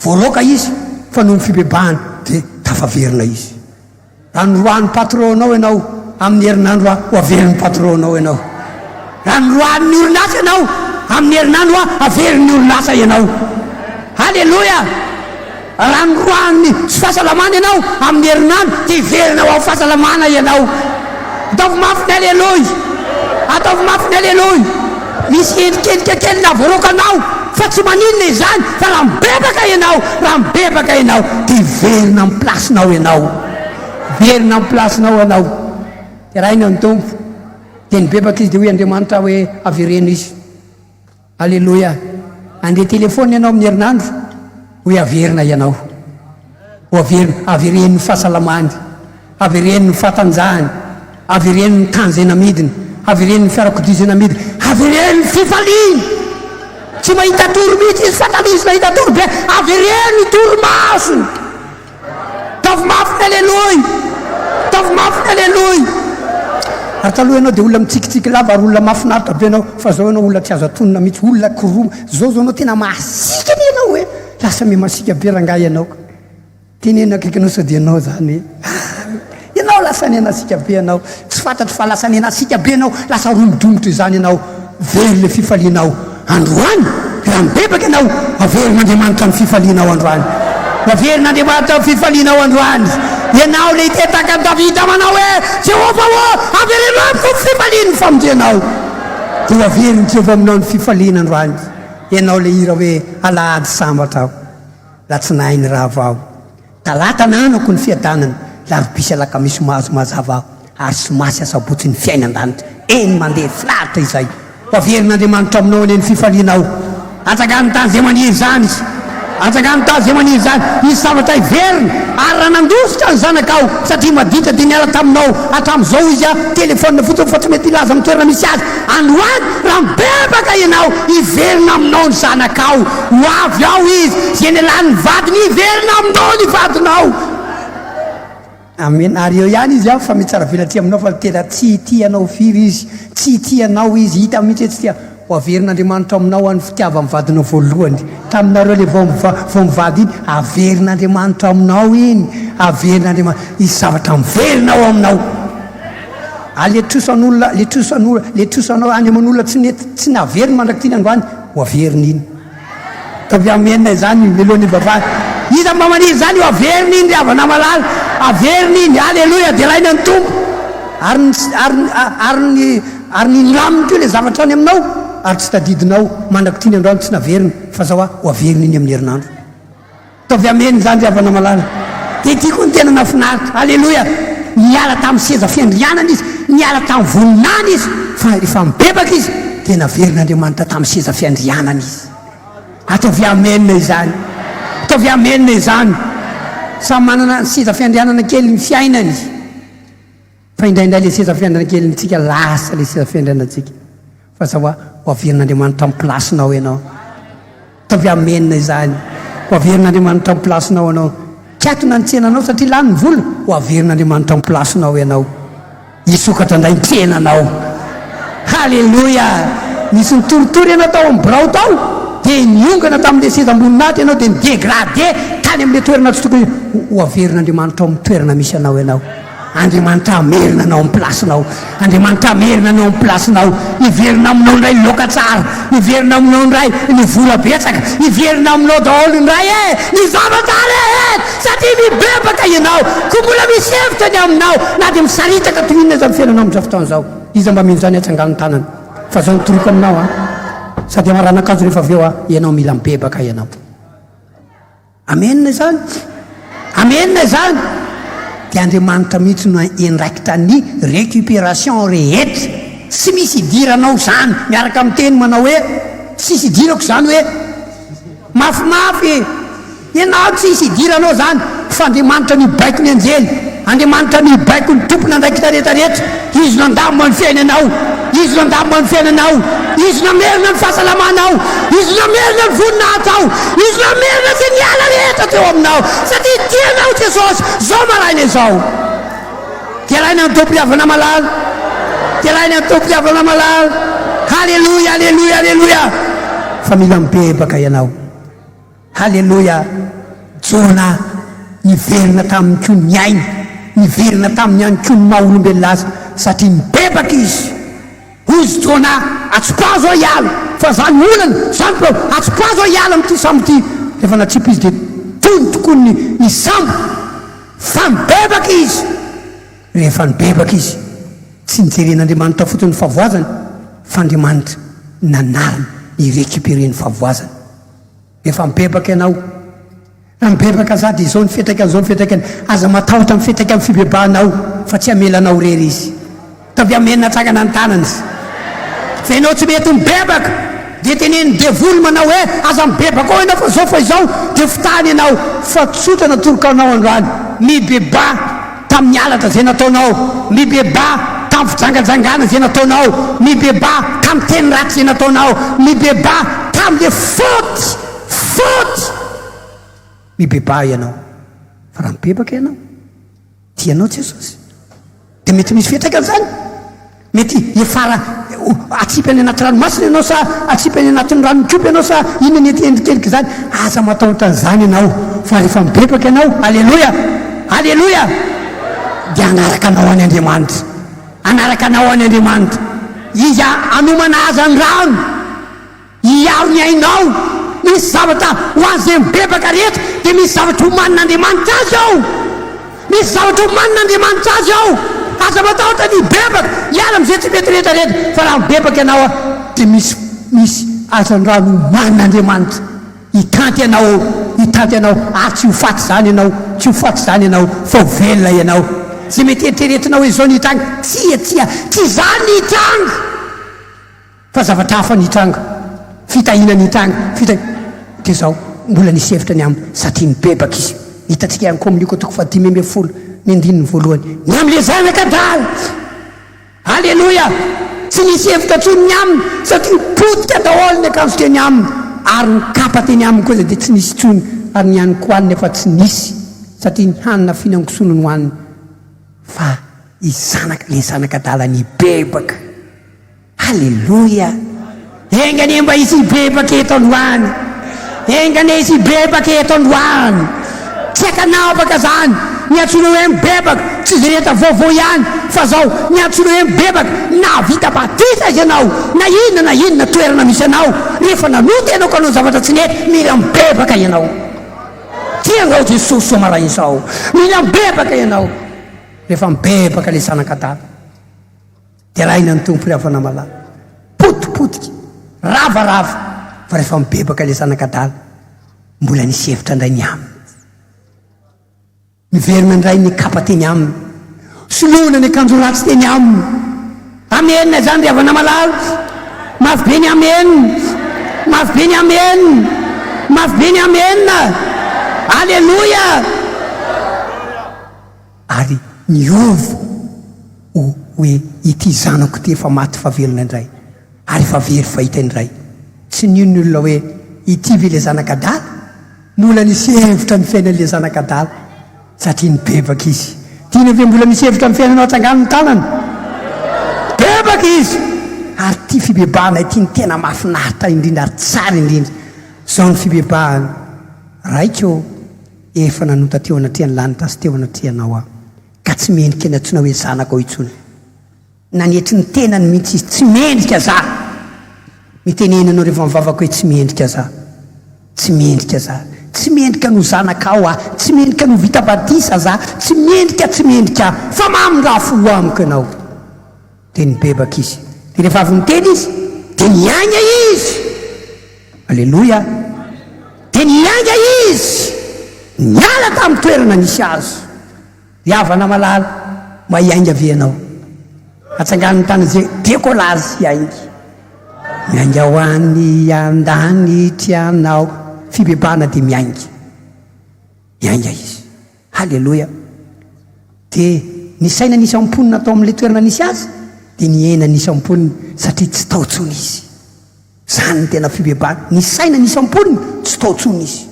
voaloka izy fa noho ny fibebahana dia tafaverina izy raha nyroan'ny patronao ianao amin'ny herinandro ho averin'ny patronao ianao raha nyroan'ny orinasa ianao amin'ny herinandro averin'ny orinasa ianao alleloia raha nyroan'ny tsy fahasalamana ianao amin'ny herinandro dia iverinao ao fahasalamana ianao ataovy mafiny alleloia ataovy mafiny alleloia misy endrikenika kely na voalokanao fa tsy maninona izany fa raha mibebaka ianao raha mibebaka ianao dia iverina amin'ny plasinao ianao verina amin'ny plasinao ianao dia raha iny ny tompo dia nibebaka izy dia hoe andriamanitra hoe averena izy alleloia andeha telefony ianao amin'ny herinandro hoe averina ianao ho averen'ny fahasalamany averen'ny fahatanjahany averen'ny tanjena midiny averen'ny fiarakodizena midiny averen'ny fifaliany tsy mahita toro mihitsy izy fatalizy mahita toro be averen'ny toromasony taovy mafiny alleloia taovy mafiny alleloia ary taloha ianao dia olona mitsikitsiky lava ary olona mafinaritra be anao fa zao ianao olona tsy azo atonona mihitsy olona koroma zao anao tena masikany ianao hoe lasa me masika be rangah ianao tenena kaikanao sady ianao zany ianao lasa nenasika be anao tsy fantatry fa lasa nenasika be anao lasa romodomotra izany ianao very le fifalianao androany raha mibebaka ianao averin'andriamanitra ny fifalianao androany averin'andriamanitra ny fifalianao androany ianao le itetaka davida manao hoe jehova o avereno amiko ny fifaliany famonjenao dia averiny jehova aminao ny fifaliana androany ianao le ira hoe alahady sambatra aho latsinahy ny raha vao talata nanako ny fiadanana larobisy alakamisy mahazo mazava aho ary sy masy asabotsy ny fiainan-danitra eny mandeha filaritra izay averin'andriamanitra aminao eny ny fifalianao antsakany tany zay maniry zany izy antsakany tany zay maniry zany izy zavatra iverina ary raha nandositra ny zanakao satria maditra dia niala taminao hatramin'izao izy a telefônina fotsiny fa tsy mety ilaza amin'ny toerana misy azy androany raha mibebaka ianao iverina aminao ny zanakao ho avy ao izy zay ny lahy ny vadiny iverina aminao ny vadinao amen ary eo ihany izy a fa mitsara velatry aminao fa tena tsy tianao firy izy tsy tianao izy hita mihitsy hoe tsy tia ho averin'andriamanitra aminao any fitiava amin'ny vadinao voalohany taminareo le vao mivady iny averin'andriamanitra aminao iny averin'andriamanitra izy zavatra miverinao aminao le trosanao any aman'olona tsy naveriny mandraky tiany androany ho averiny iny taovy amenina izany melohany vavany iza mba maniry zany ho averiny iny riavana malala averiny iny alleloia dia raina ny tompo ary nilaminy keo le zavatra any aminao ary tsy tadidinao mandraky tiany androany tsy naveriny fa zao ho averiny iny amin'ny herinandro taovy ameniny zany riavana malala dia tiako ny tena nafinaritra alleloia niala tamin'ny seza fiandrianana izy niala tamin'ny voninany izy fa rehefa mibebaka izy dia naverin'andriamanitra tamin'ny seza fiandrianana izy ataovy amenina izany ataovy amenina izany samy manana seza fiandrianana kely ny fiainany fa indraindray le seza fiandrianana kely ntsika lasa le seza fiandrianantsika fa zao ho averin'andriamanitra amin'ny plasinao ianao ataovy amenina izany ho averin'andriamanitra amin'ny plasinao ianao kiatona ny tsenanao satria lany ny vola ho averin'andriamanitra amin'ny plasinao ianao isokatra ndray ny tsenanao halleloia nisy nitoritory ianao tao amin'ny birao tao dia niongana tamin'le seza amboninahitra ianao dia nidégradé tany amin'le toerana tsy tokony ho averin'andriamanitra ao amin'ny toerana misy anao ianao andriamanitra amerina anao amin'ny plasinao andriamanitra amerina anao amin'ny plasinao iverina aminao ndray loka tsara iverina aminao ndray ny vola betsaka iverina aminao daholo ndray ny zavatsara satria mibebaka ianao ko mbola misy hevitra ny aminao na dia misaritaka toy inona zany fiainanao amin'izao fotoan'izao izy mba mino zany atsangano tanana fa zao nitoroko aminao sady amaranakazo rehefa avy eo ianao mila mibebaka ianao amenina izany amena zany dia andriamanitra mihitsy no endraikitra ny récupération rehetra sy misy idiranao zany miaraka amin'ny teny manao hoe tsisy idirako zany hoe mafimafy ianao tsisy idiranao zany fa andriamanitra nibaiko ny anjely andriamanitra nibaiko ny tompona andraikitra rehetrarehetra izy no andamina ny fiainanao izy no andamina ny fiainanao izy namerina ny fahasalamanao izy namerina ny voninahitsao izy namerina zay ny ala rehetra teo aminao satria tianao jesosy zao maraina izao tialaina ny tompo-piavana malala tialaina ny tompo-piavana malala halleloia halleloia halleloia fa mila mibebaka ianao halleloia jona niverina tamin'ny ko miaina niverina tamin'ny any ko ny maha-olombelona satria mibebaka izy ozy jona atsopazo ao iala fa zany olana zany po atsopazo ao iala am'ty sambo ty rehefa natsipa izy dia tony tokoa ny sambo fa mibebaka izy rehefa nibebaka izy tsy nijeren'andriamanitra fotony favoazany fa andriamanitra nanarina ny récupérer ny favoazany rehefa mibebaka ianao na mibebaka za dia izao ny fetraka an'izao ny fetraka aza matahotra ny fetraka amin'ny fibebahanao fa tsy amelanao rery izy tavy amenina tsangana ny tanany izy fa ianao tsy mety mibebaka dia teneny devoly manao hoe aza mibebaka ao ianao fa zao fa izao dia fitany ianao fa tsotra natorokanao androany mibeba tamin'ny alatra zay nataonao mibeba tamin'ny fijangajangana zay nataonao mibeba tamin'ny teny ratsy zay nataonao mibeba tamin'le foty mibeba ianao fa raha mibebaka ianao tianao jesosy dia mety misy fetraka an'izany mety efara atsipy any anaty ranomasina ianao sa atsipy any anatin'ny ranokopy ianao sa inona ny etiendrikeliky zany aza matahotra an'izany ianao fa rehefa mibebaka ianao alleloia alleloia dia anaraka anao any andriamanitra anaraka anao any andriamanitra izy anomana aza ny rano iaro ny ainao misy zavatra ho an'izay mibebaka rehetra dia misy zavatra homanin'andriamanitra azy ao misy zavatra homanin'andriamanitra azy ao aza matahotra ny bebaka iala am'izay tsy mety rehetrarehetra fa raha mibebaka ianao dia misy azan-drano homanin'andriamanitra hitanty ianao ary tsy ho faty zany ianao fa ho velona ianao zay mety eritreretinao hoe zao nitranga tsy zany nitranga fa zavatra hafa nitranga fitahina nitranga dia zao mbola nisy hevitra ny aminy satria nibebaka izy hitatsika ihany koa amin'io toko 5:10 ny andininy voalohany ny am'le zanakadala alleloia tsy nisy hevitra tsony ny aminy satria potika daholo ny akanjo teny aminy ary ny kapa teny aminy koa zay dia tsy nisy tsony ary ny hany ko haniny efa tsy nisy satria ny hanina finangosono ny hohaniny fa le zanakadala nibebaka alleloia engane mba izy hibebaka eto androany engane izy hibebaka eto androany tsy akanao baka zany ny antsoina hoe mibebaka tsy zay rehetra vaovao ihany fa zao ny antsoina hoe mibebaka na vita batisa izy ianao na inona toerana misy anao rehefa nanota ianao ka anao zavatra tsy nety mila mibebaka ianao tianao jesosy somarainy zao mila mibebaka ianao rehefa mibebaka le zanakadala dia raina ny tompo-piavana malala potipotika ravarava fa rehefa mibebaka le zanakadala mbola nisy hevitra ndray ny aminy miverina indray ny kapa teny aminy soloana ny akanjo ratsy teny aminy amenina zany riavana malala mafy be ny amenina mafy be ny amenina mafy be ny amenina alleloia ary niova hoe ity zanako ty efa maty fa velona indray ary efa very fahita indray tsy nino ny olona hoe ity ve le zanakadala mbola nisy hevitra ny fiainan'le zanakadala satria nibebaka izy tiana ve mbola misy hevitra ny fiainanao atsangano ny tanana bebaka izy ary ty fibebahana ity ny tena mahafinaritra indrindra ary tsara indrindra zao ny fibebahana raikeo efa nanota teo anatriany lanitra sy teo anatrianao aho ka tsy mendrika natsoina hoe zanako ao itsony nanetry ny tenany mihitsy izy tsy mendrika za mitenenanao rehefa mivavaka hoe tsy mendrika za tsy mendrika za tsy mendrika no zanakao a tsy mendrika no vita batisa za tsy mendrika fa mamin-draha folo amiko ianao dia nibebaka izy dia rehefa avy miteny izy dia niaina izy alleloia dia niaina izy niala tamin'ny toerana nisy azo riavana malala maiainga avianao atsangan'ny tany zay dekolazy iaingy miainga ho an'ny andany tianao fibebana dia miainga izy halleloia dia ny saina nisy amponina atao amin'ilay toerana nisy azy dia ny ena nisy amponina satria tsy taotsony izy zany ny tena fibebana ny saina nisy amponina tsy taotsony izy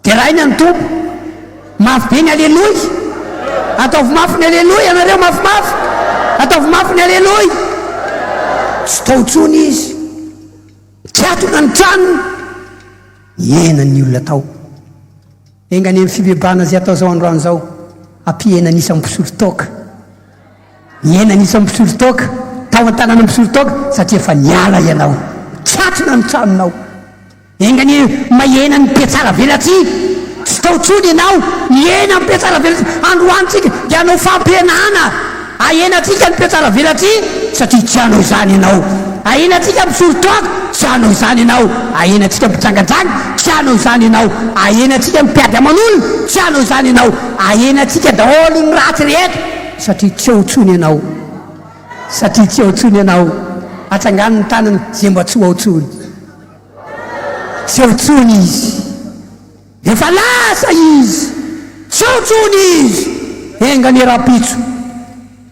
dia raha iny any tompo mafy be ny alleloia ataovy mafy ny alleloia anareo mafimafy ataovy mafy ny alleloia tsy taotsony izy tsy atona ny tranony ny enany olona tao engany amin'ny fibebana zay atao zao androany zao ampiena nisy ampisolitoka ny ena nisy ampisolitoka tao an-tanana ampisolitoka satria efa niala ianao tsy atona ny tranonao engany mahena ny mpiatsara velatsy tsy taotsony ianao ny ena ny mpiatsara velatsy androanytsika dia anao fampianana ahenatsika ny mpiatsara velatsy satria tsy anao izany ianao ahenatsika mpisolitoka tsy anao izany ianao ahenatsika mpitsangajanga tsy anao izany ianao ahenatsika mpiady aman'olona tsy anao izany ianao ahenatsika daholo ny ratsy rehetra satria tsy aotsony ianao satria tsy aotsony ianao atsangany ny tanana zay mba tsy aotsony tsy aotsony izy efa lasa izy tsy aotsony izy engany rapitso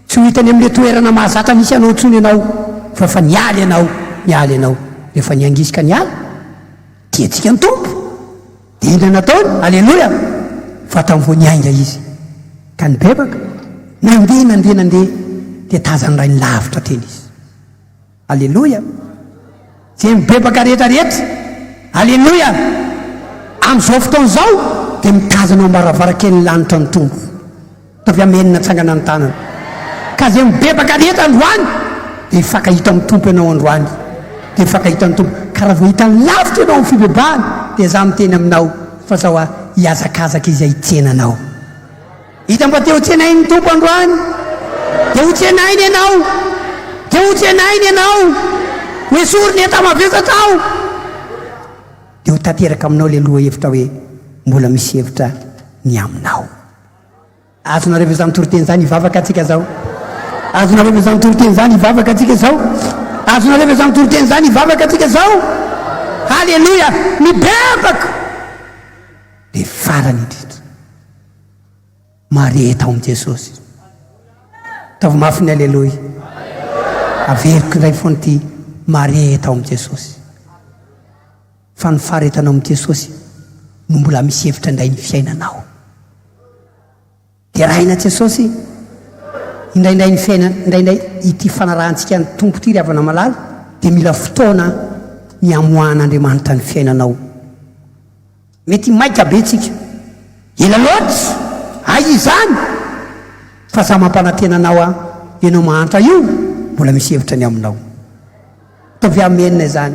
tsy ho hitany amin'le toerana mahazatra misy anao aotsony ianao fa nialy ianao rehefa niangisika niala tiatsika ny tompo dia ina nataony alleloia fa tam'vo niainga izy ka nibebaka nandeha dia tazany ray ny lavitra teny izy alleloia zay mibebaka rehetrarehetra alleloia amin'izao fotoan'izao dia mitazana ambaravarakely lanitra ny tompo tavy amenina tsangana ny tanana ka zay mibebaka rehetra androany dia ifankahita amin'ny tompo ianao androany dia ifankahita amin'ny tompo ka raha vao hitany lavitra ianao amin'ny fibebahany dia za miteny aminao fa zao a hiazakazaka izy ahitsenanao hita mba te ho tsenainy ny tompo androany dia ho tsenainy ianao hoe sorony eta mavesatao dia ho tanteraka aminao le loha hevitra hoe mbola misy hevitra ny aminao azonareo zany toriteny zany hivavaka atsika zao azonareo zany toriteny zany hivavaka atsika zao azonareo zany toriteny zany hivavaka atsika zao halleloia mibebaka dia farany indrindra mare tao amin'i jesosy tavy mafy ny alleloia averiko indray foana ty mare tao amin'i jesosy fa ny faretanao amin'i jesosy no mbola misy hevitra indray ny fiainanao dia raha ina jesosy indraindray ny fiaina indraindray ity fanarahantsika ny tompo ty ry havana malala dia mila fotoana ny amoahan'andriamanitra ny fiainanao mety maika be tsika ela loatra ay izany fa za mampanantenanao a ianao mahantra io mbola misy hevitra ny aminao tovy amenina izany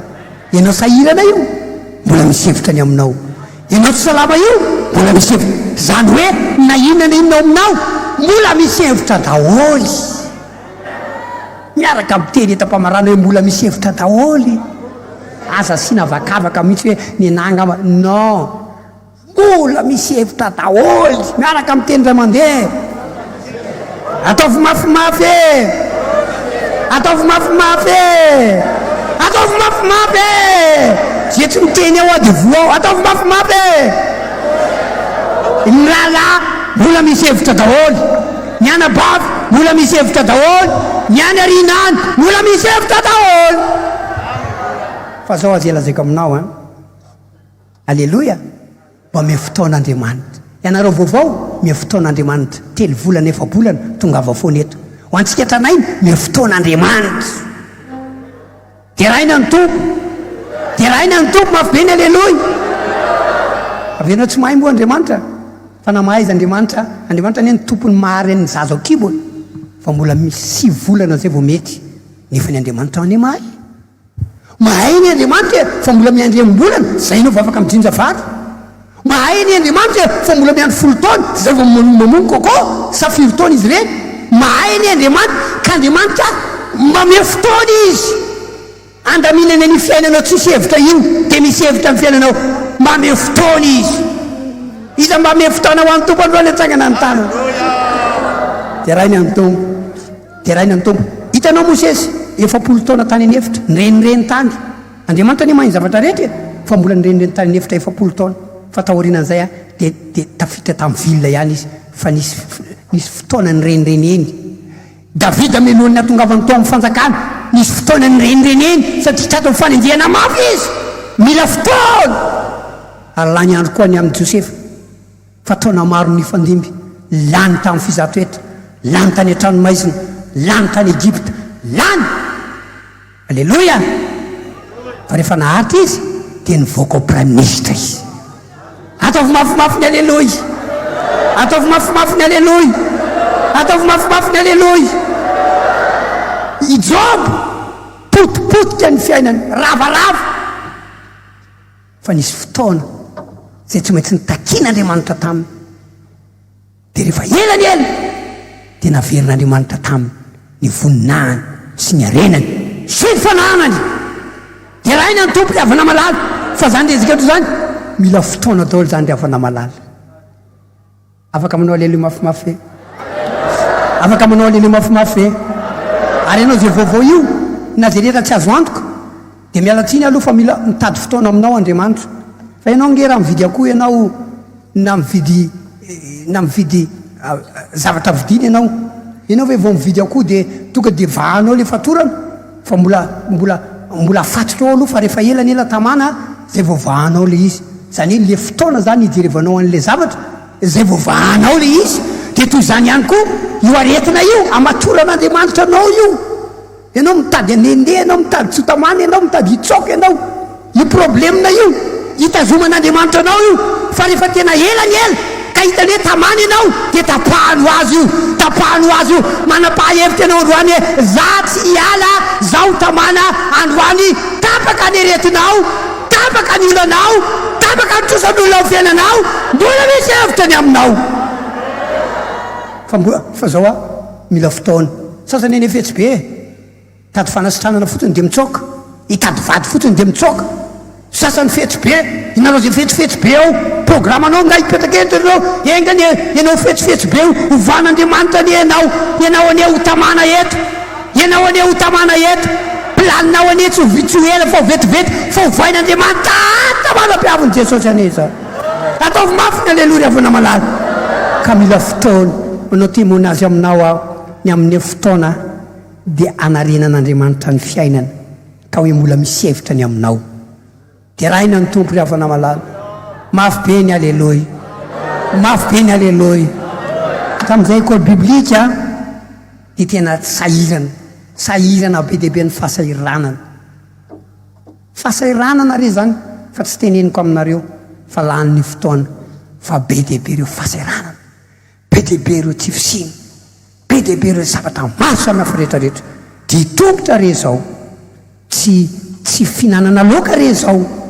ianao sahirana io mbola misy hevitra ny aminao ianao tsy salama io mbola misy hevitra zany hoe na inona inao aminao mbola misy hevitra daholy miaraka miteny etam-pamarana hoe mbola misy hevitra daholy aza sina vakavaka mihitsy hoe ny nangama non mbola misy hevitra daholy miaraka miteny ray mandeha ataovy mafimafy ataovy mafimafy ataovy mafimafy zay tsy miteny ao ady voao ataovy mafimafy ny lala mbola misy hevitra daholy ny anabavy mbola misy hevitra daholy ny any arinany mbola misy hevitra daholy fa zao azy elazaiko aminao a alleloia mba mia fotoan'andriamanitra ianareo vaovao mia fotoan'andriamanitra telo volana efa-bolana tonga ava foana eto ho antsika tranainy mia fotoan'andriamanitra dia raina ny tompo mafy be ny alleloia avenao tsy mahay mbo andriamanitra fa namahay izy andriamanitra ny ny tompony mahary ny zaza kibo fa mbola misy 5 volana zay vao mety nefa ny andriamanitra any mahay ny andriamanitra fa mbola miandriam-bolana zay anao vafaka midrinja vary mahay ny andriamanitra fa mbola miandro 10 taona zay vao mamono koko sa 5 taona izy reny mahay ny andriamanitra ka andriamanitra mamea fotoana izy andaminana ny fiainanao tsisy hevitra io dia misy hevitra ny fiainanao mamea fotoana izy iza mba me fotoana ho an'ny tompo androany atsangana ny tanana dia rainy any tompo dia rainy any tompo hitanao mosesy 70 taona tany anefitra nyrenireny tany andriamanitra ny mahiny zavatra rehetra fa mbola nyrenireny tany anefitra 70 taona fa tahorinan'izay a dia tafitra tamin'ny vilona ihany izy fa nisy fotoana nyrenireny eny davida melohany natongavany tao amin'ny fanjakana nisy fotoana nyrenireny eny satria trato ny fanenjehana mafy izy mila fotoana ary lany andro koa ny amin'ny josefa fa taona maro ny fandimby lany tamin'ny fizatoetra lany tany an-tranomaizina lany tany Egypta lany alleloia fa rehefa naharitra izy dia nivoaka ao prime ministre izy ataovy mafimafy ny alleloia ataovy mafimafy ny alleloia ataovy mafimafy ny alleloia ijobo potipotika ny fiainany ravarava fa nisy fotoana zay tsy maintsy nitakian'andriamanitra taminy dia rehefa elany ela dia naverin'andriamanitra taminy ny voninahany sy ny arenany sy ny fananany dia raha iny any tompo ry avana malala fa zany dia zikatro zany mila fotoana daholo zany ry avana malala afaka manao aleloia mafimafy ve afaka manao aleloia mafimafy ve ary ianao zay vaovao io na zay rehetra tsy azo antoka dia miala tsiny aloha fa mila mitady fotoana aminao andriamanitra fa ianao ngera mividy akoho ianao na mividy zavatra vidiny ianao ve vao mividy akoho dia tonga dia vahanao le fatorana fa mbola fatotra ao aloha fa rehefa elany ela tamana zay vao vahanao le izy zany hoe le fotoana zany hijerevanao an'le zavatra zay vao vahanao le izy dia toy zany ihany koa io aretina io amatoran'andriamanitra anao io ianao mitady anendeha ianao mitady tsotamana ianao mitady hitsoka ianao io problemna io hitazoman'andriamanitra anao io fa rehefa tena elany ela ka hitany hoe tamana ianao dia tapahano azy io manapahevitra ianao androany hoe za tsy hiala zaho tamana androany tapaka ny aretinao tapaka ny olanao tapaka ny trosan'olona ao fiainanao mbola misy hevitra ny aminao fa zao a mila fotoana sasany eny efetsy be tady fanasitranana fotsiny dia mitsoka hitady vady fotsiny dia mitsoka sasany fetsy be inareo zay fetsifetsy be ao programanao nga hipetraka entrareo engany ianao fetsifetsy be hovan'andriamanitra ny ianao ane ho tamana eto ianao ane ho tamana eto planinao ane tsy hovitsy ho ela fa ho vetivety fa hovain'andriamanitra tamana mpiaviny jesosy aneza ataovy mafy ny aleloia avana malala ka mila fotoana manao témoignage aminao aho ny amin'ny fotoana dia anarenan'andriamanitra ny fiainana ka hoe mbola misy hevitra ny aminao dia raha ina ny tompo ry avana malala mafy be ny aleloia mafy be ny aleloia tamin'izay école biblika dia tena sahirana be dehibe ny fahasahiranana re zany fa tsy teneniko aminareo fa lany ny fotoana fa be dehibe ireo fahasahiranana be dehibe ireo tsy fisiny be dehibe ireo zavatra maro samihafa rehetrarehetra dia tompotra re zao tsy finanana loka re zao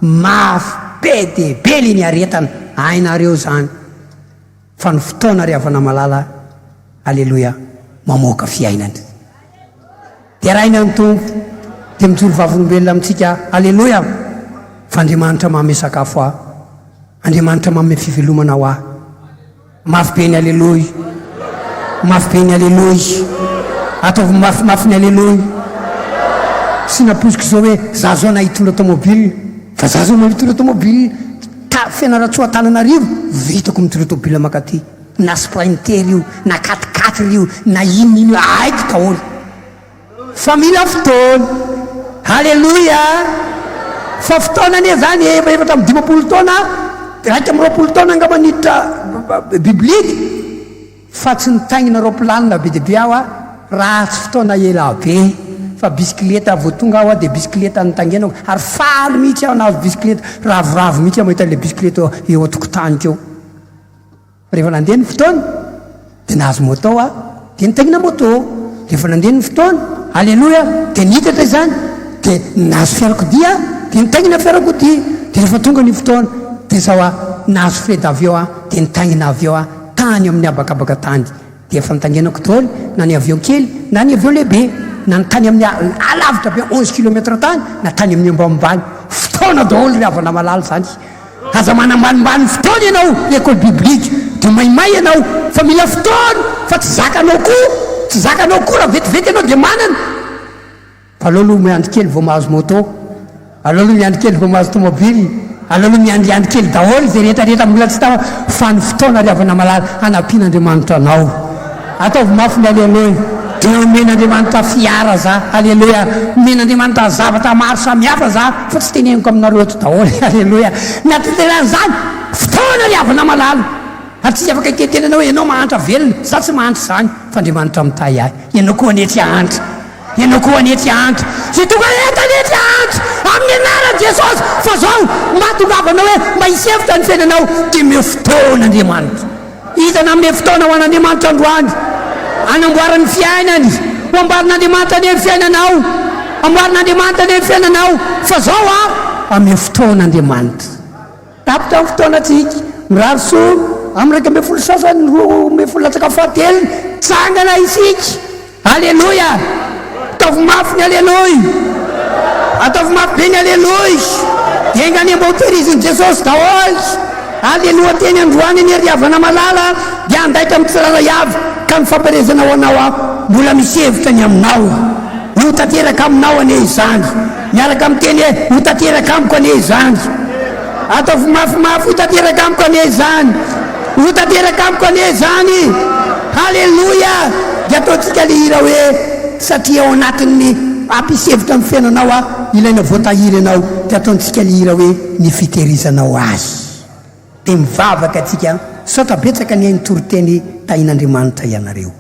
mafy be dehibe le ny aretana hainareo zany fa ny fotoana ry avana malala alleloia mamoaka fiainany dia raha ina ny tompo dia mijoro vavolombelona amintsika alleloia fa andriamanitra manome sakafo aho andriamanitra manome fivelomana ho aho mafy be ny alleloia mafy be ny alleloia ataovy mafimafy ny alleloia sy naposiko zao hoe za zao na hitondra tomobile fa za zao mahitondra tomobile fianaratsoa tananarivo vitako mitondra tomobile makaty na sprinter io na 4x4 io na inino aiko daholo fa mila fotoana halleloia fa fotoana ane zany efatra amin'ny 20 taona raika amin'ny 20 taona nga maniditra biblika fa tsy nitaingina roplanina be dehibe aho a raha tsy fotoana ela be fa bisikileta vao tonga aho a dia bisikileta nitangenako ary faly mihitsy aho nahazo bisikileta ravoravo mihitsy aho mahita le bisikileta eo a-tokotany keo rehefa nandeha ny fotoana dia nahazo moto a dia nitaingina moto rehefa nandeha ny fotoana alleloia dia nitatra izany dia nahazo fiarakodia dia nitaingina fiarakodia dia rehefa tonga ny fotoana dia zao a nahazo fred avion a dia nitaingina avion a tany amin'ny abakabaka tany dia efa nitangenako daholo na ny avion kely na ny avion lehibe na tany amin'ny alavitra be 11 kilometre tany na tany amin'ny ambanimbany fotoana daholo ry avana malala zany aza manambanimbany fotoana ianao ekôly biblika de maimay ianao fa mila fotoana fa tsy zakanao koa raha vetivety ianao de manana aleo aloha miandry kely vao mahazo moto aleo aloha miandry kely vao mahazo tomobily aleo aloha miandriandry kely daholo zay rehetrarehetra mbola tsy tafa fa ny fotoana riavana malala anampian'andriamanitra anao ataovy mafy ny aleloia de omen'andriamanitra fiara za aleloia omen'andriamanitra zavatra maro samihafa za fa tsy teneniko aminareo eto daholo aleloia nateteran'izany fotoana riavana malala ary tsy afaka iketenana hoe ianao mahantra velona za tsy mahantra zany fa andriamanitra mitay ahy ianao koa anetsy ahantra ianao koa anetsy ahantra zay tonga etanetsy ahantra amin'ny anaran jesosy fa zao mahatongavanao hoe mba hisevitra ny fiainanao de me fotoana andriamanitra hitana me fotoana ho an'andriamanitra androany anamboarany fiainany ho amboarin'andriamanitra ny fiainanao amboarin'andriamanitra ny fiainanao fa zao ame fotoan'andriamanitra tapitra amin'ny fotoanatsika mirary soa amin'ny raika ambe folo sasany roa ambe folo latsaka fahatelony tsangana isika aleloia ataovy mafy ny aleloia ataovy mafy be ny aleloia engany mba hoteriziny jesosy daholy aleloia teny androany ny riavana malala de andaika amin'ny tsirara iavy ka mifamparezana ho anao mbola misevitra ny aminao ho tateraka aminao ane izany miaraka amin'ny teny hoe ho tateraka amiko ane izany ataovy mafimafy ho tateraka amiko ane izany ho tateraka amiko ane izany aleloia de ataontsika le hira hoe satria ao anatin'ny ampisevitra amin'ny fiainanao ilaina voatahiry ianao de ataontsika le hira hoe ny fitehirizanao azy de mivavaka atsika saotra betsaka ny ainy toriteny tahin'andriamanitra ianareo